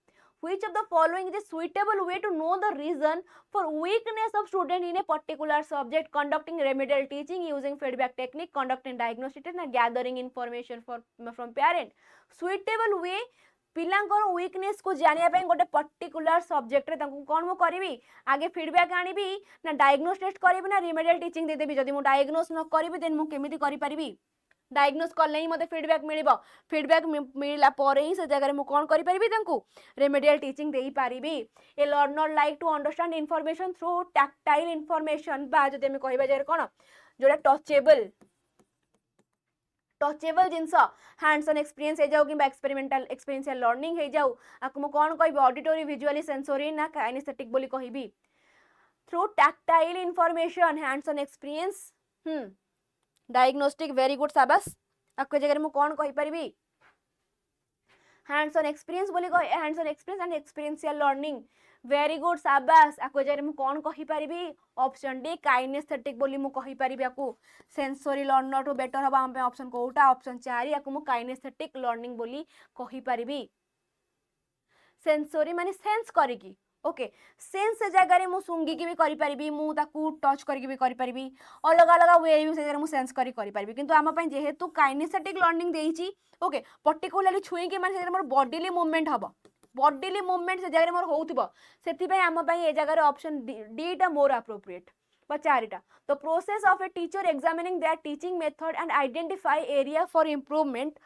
A: which of the following is a suitable way to know the reason for weakness of student in a particular subject conducting remedial teaching using feedback technique conducting diagnostic and gathering information from parent suitable way पिलांकर weakness को जानिया पे गोटे particular subject रे तांको कोन मो करबी आगे फीडबैक आनिबी ना डायग्नोस टेस्ट करबी ना रिमेडियल टीचिंग दे देबी जदी मो डायग्नोस न करबी देन मो केमिति करि परिबी डायग्नोस करले ही मते फीडबैक मिलिबो फीडबैक मिलला परे ही से जगह मु कोन करि परिबी तांको रेमेडियल टीचिंग देई परिबी a learner like to understand information through tactile information बा जदि हम कहबा जे कोन जोटा टचेबल जिनस हैंड्स ऑन एक्सपीरियंस हो जाऊ कि एक्सपेरिमेंटल एक्सपीरियंशियल लर्निंग हो जाऊ आपको मु कौन कहबी ऑडिटरी विजुअली सेंसोरी ना काइनेस्थेटिक बोली कहबी through tactile information hands on experience diagnostic very good शाबाश आपको जगह मु कौन कहि परबी हैंड्स ऑन एक्सपीरियंस बोली कह hands on experience and experiential learning very good शाबाश आपको जगह मु कौन कहि परबी ऑप्शन डी काइनेस्थेटिक बोली मु कहि परबी आपको सेंसोरी लर्नर टू बेटर हबा हम पे ऑप्शन कोटा ऑप्शन 4 आपको मु काइनेस्थेटिक लर्निंग बोली कहि परबी सेंसोरी माने सेंस करिकी ओके सेंस से जगह मु सुंगी की भी करि परबी मु ताकू टच करके भी करि परबी अलग अलग वे भी से जगह मु सेंस करि परबी किंतु आम पई जेहेतु काइनेस्थेटिक लर्निंग देइची ओके पर्टिकुलरली छुई के माने से मोर बॉडीली मूवमेंट हबो बॉडीली मूवमेंट से जगह मोर होउथबो सेति पई आम पई ए जगह ऑप्शन डी टा मोर एप्रोप्रिएट चारिटा तो process of a teacher examining there teaching method and identify area for improvement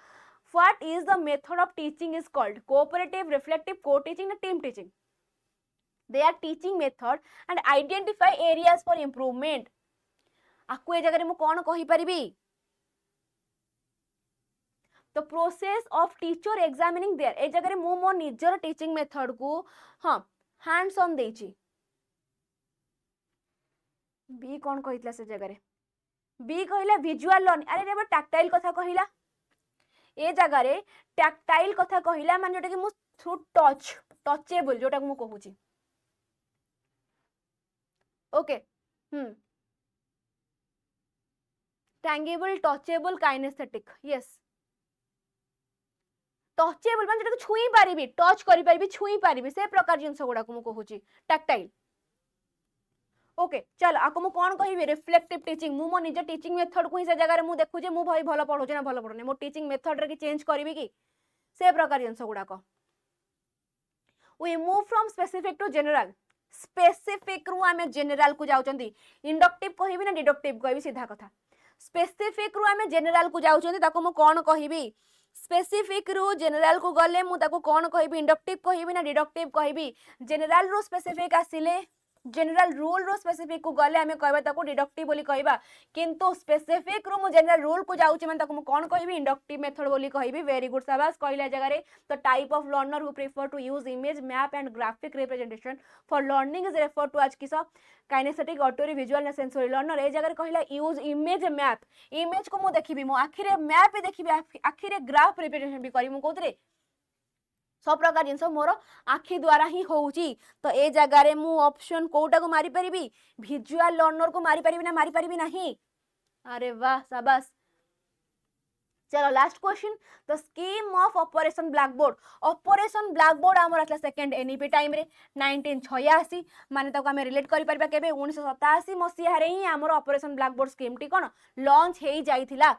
A: what is the method of teaching is called cooperative reflective को टीचिंग ना team teaching they are teaching method and identify areas for improvement आपको ए जगह मु कौन कहि परिबी तो process of teacher examining their ए जगह मु मो निजर टीचिंग मेथड को हां हैंड्स ऑन देची बी कौन कहितला से जगह बी कहिला विजुअल लर्निंग अरे रे टैक्टाइल कथा कहिला ए जगह रे टैक्टाइल कथा कहिला माने जोटा कि मु थ्रू टच टचेबल जोटा मु कहूची okay tangible touchable kinaesthetic yes touchable माने जेटा छुई पारिबी टच करि पारिबी छुई पारिबी से प्रकार जिंस गुडा को मु कहूची टैक्टाइल ओके चल आको मु कोन कहिबी रिफ्लेक्टिव टीचिंग मु मो निज टीचिंग मेथड को ही से जगह रे मु देखु जे मु भाई भलो पढो ना भलो पढोने मो टीचिंग मेथड रे की चेंज करबी की से प्रकार जिंस गुडा को we move from specific to general specific रु आमे जनरल को जाउचंदी इंडक्टिव कहिबी ना डिडक्टिव कहिबी सीधा कथा स्पेसिफिक रु आमे जनरल को जाउचंदी ताको मु कोन कहिबी स्पेसिफिक रु जनरल को गले मु ताको कोन कहिबी इंडक्टिव कहिबी ना डिडक्टिव कहिबी जनरल रु स्पेसिफिक आसिले जनरल रूल रो स्पेसिफिक को गले हमें कहबा ताको डिडक्टिव बोली कहबा किंतु स्पेसिफिक रो मु जनरल रूल को जाउची मन ताको मु कोन कहबी इंडक्टिव मेथड बोली कहबी वेरी गुड शाबाश कहला जगह रे तो type of learner who prefer to use image map and graphic representation for learning is refer to as किस काइनेस्थेटिक ऑडिटरी विजुअल ना सेंसरी लर्नर ए जगह रे कहला यूज इमेज मैप इमेज को मु देखिबी मु आखि रे मैप देखिबी आखि रे ग्राफ रिप्रेजेंटेशन भी करी मु कोतरे सब प्रकार जिनस मोर आखि द्वारा ही होउची तो ए जगह रे मु ऑप्शन कोटा को मारी परिबी विजुअल लर्नर को मारी परिबी नहीं अरे वाह शाबाश चलो last question the scheme of operation black board हमर आतला सेकंड एनईपी टाइम रे 1986 माने ताको हमें रिलेट करि परबा केबे 1987 मसिया रे ही हमर ऑपरेशन ब्लैक बोर्ड स्कीम टी कोन लॉन्च हेई जाइथिला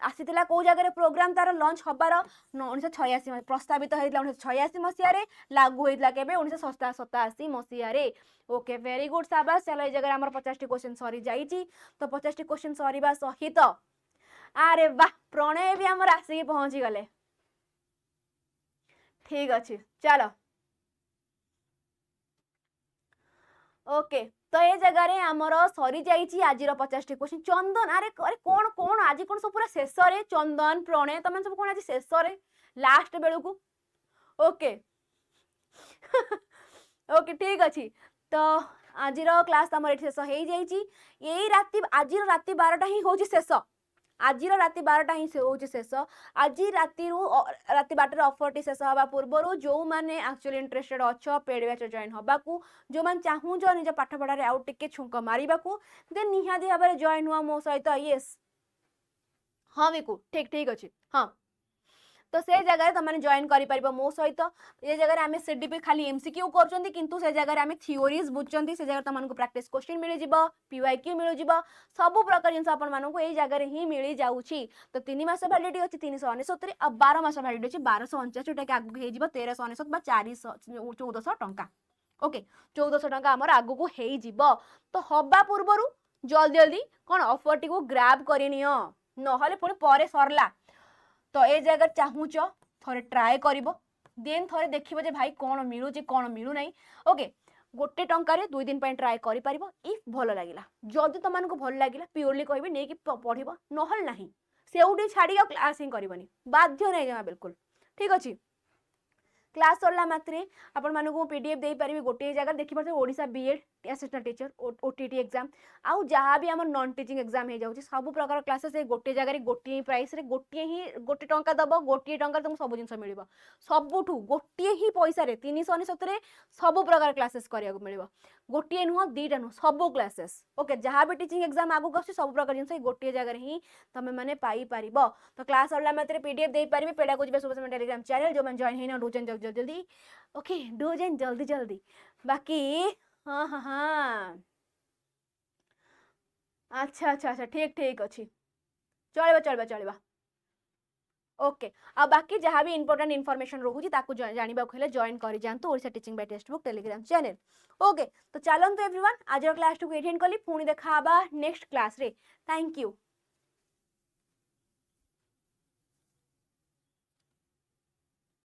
A: आसीतिला को जगह प्रोग्राम तार लॉन्च हबार 1986 प्रस्तावित होइतला 1986 मसिया रे लागू होइतला केबे 1987 मसिया रे ओके वेरी गुड शाबाश चलो ए जगह हमर 50 टी क्वेश्चन सरी जाईची तो 50 टी क्वेश्चन सरीबा सहित अरे वाह प्रणय भी हमर आसी पहुंची गले ठीक अछि चलो ओके तो ये जगह रे हमर सरी जाईची आजिर 50 टी क्वेश्चन चंदन अरे अरे कोन कोन आज कोन सब पूरा शेष रे चंदन प्रणय तमे सब कोन आज शेष रे लास्ट बेलू को ओके ओके ठीक अछि तो आजिर क्लास हमर एठी शेष हेई जाईची एई राती आजिर राती 12टा ही होची शेष आज राति 12टा ही होची शेष आज राति राति 12 ऑफर टी शेष हवा पूर्व जो माने एक्चुअली इंटरेस्टेड अच्छा पेड बैच जॉइन हवा को जो मान चाहू जो निज पाठ पढ़ा रे आउ टिके छुंक मारिबा को दे निहादी भाबरे जॉइन हुआ मो सहित यस हां बिकु ठीक ठीक अछि हां तो से जगह तुम मैंने जॉइन कर मो सहित ये जगह आम सीडीपी खाली एमसीक्यू कर किंतु से जगह आम थियोरीज बुझुंट से जगह तुमको प्रैक्टिस क्वेश्चन मिल जाव पीवाईक्यू मिल जाव सब प्रकार जिन आपको ये जगह ही मिल जाऊँगी तो 3 मास वैलिडिटी अच्छी 369 और 12 मास वैलिडिटी अच्छी 1249 जोटा आगे हो 1369 1400 टंका ओके 1400 टंका आमर आगू को तो हवा पूर्व जल्दी जल्दी कौन ऑफर टी ग्राब करनी नहले पुणी पर सरला तो ये जगह चाहूच थे ट्राए कर देन थे देखिए भाई कौन मिलूँ कौन मिलू ना ओके गोटे टंकार 2 दिन ट्राए कर पारिबो इफ भल लागिला जदि तुमको भल लागिला प्योरली कहबी नहीं कि पढ़िबो नहल नाही सेउडी छाड़ी क्लास ही करबनी बाध्य नहीं जमा बिल्कुल ठीक अच्छे क्लास सरला मात्रे आपण मानकु पीडीएफ दे पारिबे गोटे जगह देखि परते Odisha BEd assistant teacher OTT exam आउ जहाँ भी आम नॉन टीचिंग एग्जाम हो जाउछि सब प्रकार क्लासेस गोटे जगह गोटे प्राइस रे गोटे टंका दब गोटे टंका तुमको सब जिन मिल सबुठू गोटे ही पैसा रे 369 रे सब प्रकार क्लासेस करिया मिल गोटे नुह दीटा नुह सब क्लासेस ओके जहाँ भी टीचिंग एग्जाम आगु आस सब प्रकार जिन गोटे जगह ही तुम मैंने पाई पार तो क्लास सरला मात्रे पीडीएफ दे पारे पेडागोजी बाय सुभाषिता टेलीग्राम चैनल जो मैंने जॉइन होना डोजन जल्दी जल्दी ओके डोजन जल्दी जल्दी बाकी हाँ हाँ हाँ अच्छा अच्छा अच्छा ठीक ठीक अच्छी चलवा चलवा चलवा ओके आ बाकी जहाँ भी इंपोर्टेंट इनफॉरमेशन रोची जानवा हेल्ले जॉइन कर जातु Odisha teaching bye textbook Telegram channel okay तो चलतु एवरीवन आज क्लास टू एटेंड कली पुणी देखा नेक्स्ट क्लास रे थैंक यू।